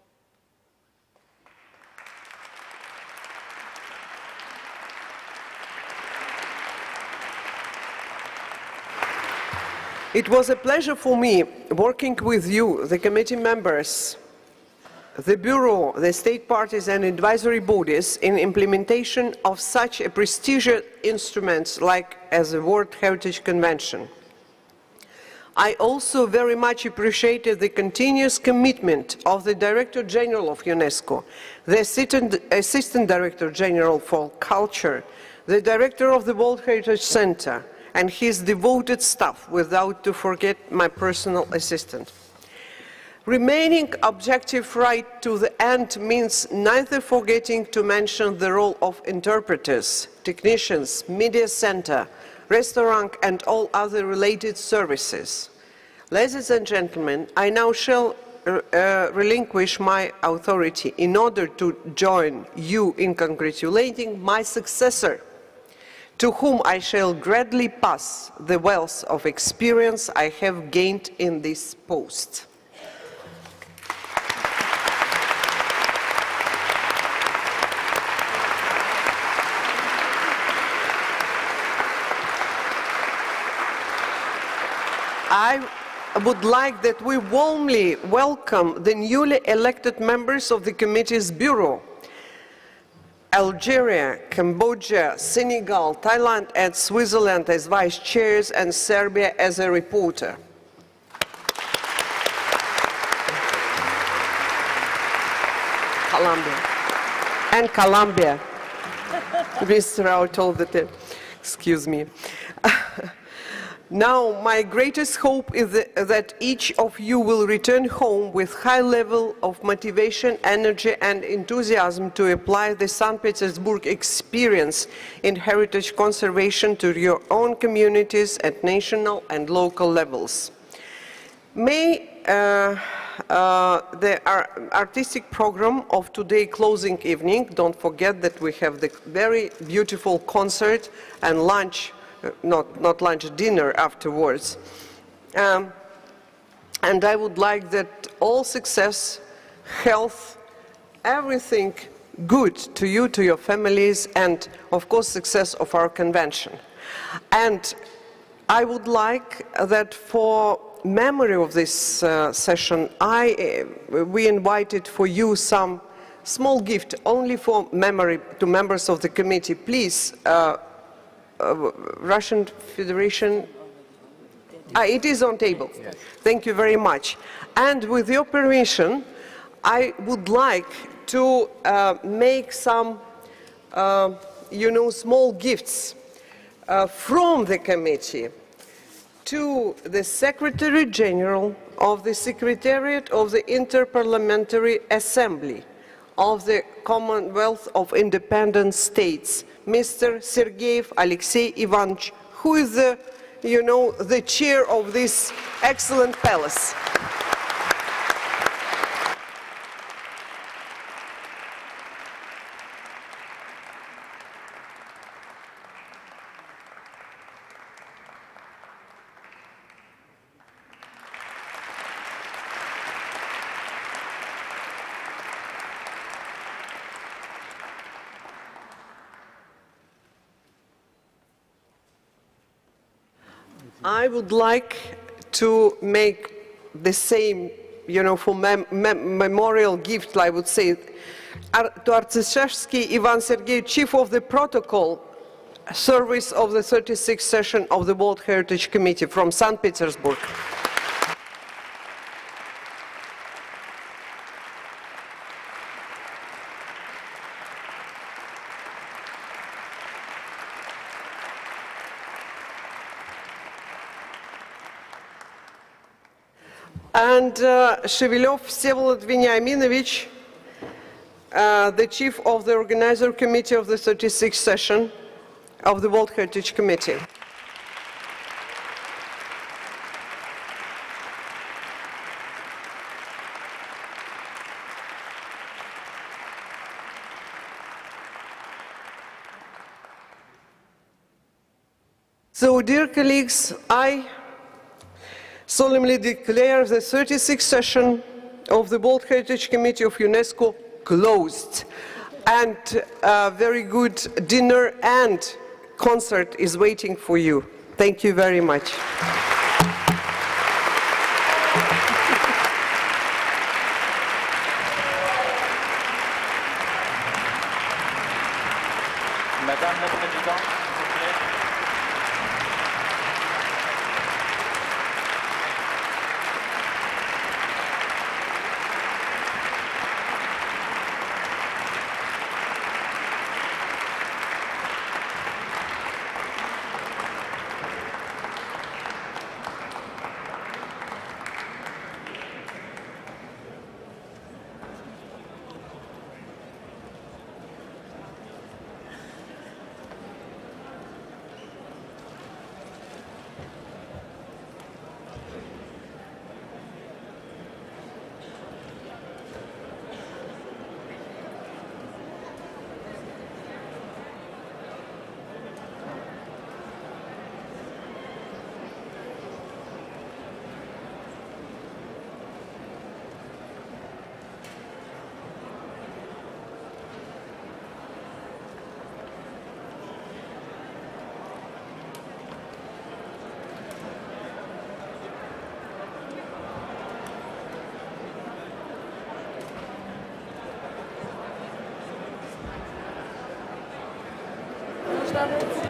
It was a pleasure for me working with you, the committee members, the Bureau, the state parties and advisory bodies in implementation of such a prestigious instrument like as the World Heritage Convention. I also very much appreciated the continuous commitment of the Director General of UNESCO, the Assistant Director General for Culture, the Director of the World Heritage Center, and his devoted staff, without to forget my personal assistant. Remaining objective right to the end means neither forgetting to mention the role of interpreters, technicians, media center, restaurant and all other related services. Ladies and gentlemen, I now shall relinquish my authority in order to join you in congratulating my successor, to whom I shall gladly pass the wealth of experience I have gained in this post. I would like that we warmly welcome the newly elected members of the committee's bureau. Algeria, Cambodia, Senegal, Thailand and Switzerland as vice chairs and Serbia as a reporter. Colombia. Mr. Rao told that, excuse me. Now, my greatest hope is that each of you will return home with high level of motivation, energy and enthusiasm to apply the St. Petersburg experience in heritage conservation to your own communities at national and local levels. May the artistic program of today's closing evening, don't forget that we have the very beautiful concert and lunch, not lunch, dinner afterwards. And I would like that all success, health, everything good to you, to your families, and of course success of our convention. And I would like that for memory of this session, we invited for you some small gift only for memory to members of the committee. Please, Russian Federation, it is on table. Yes. Thank you very much. And with your permission, I would like to make some, small gifts from the committee to the Secretary General of the Secretariat of the Interparliamentary Assembly of the Commonwealth of Independent States, Mr. Sergeyev Alexei Ivanovich, who is the chair of this excellent palace. I would like to make the same, for memorial gift, I would say, to Artsishevsky Ivan Sergeyevich, Chief of the Protocol Service of the 36th session of the World Heritage Committee from St. Petersburg. And Shevelov Vsevolod Veniaminovich, the Chief of the Organizer Committee of the 36th session of the World Heritage Committee. So, dear colleagues, I solemnly declare the 36th session of the World Heritage Committee of UNESCO closed. And a very good dinner and concert is waiting for you. Thank you very much. Madame la Présidente, s'il vous plaît. Elizabeth.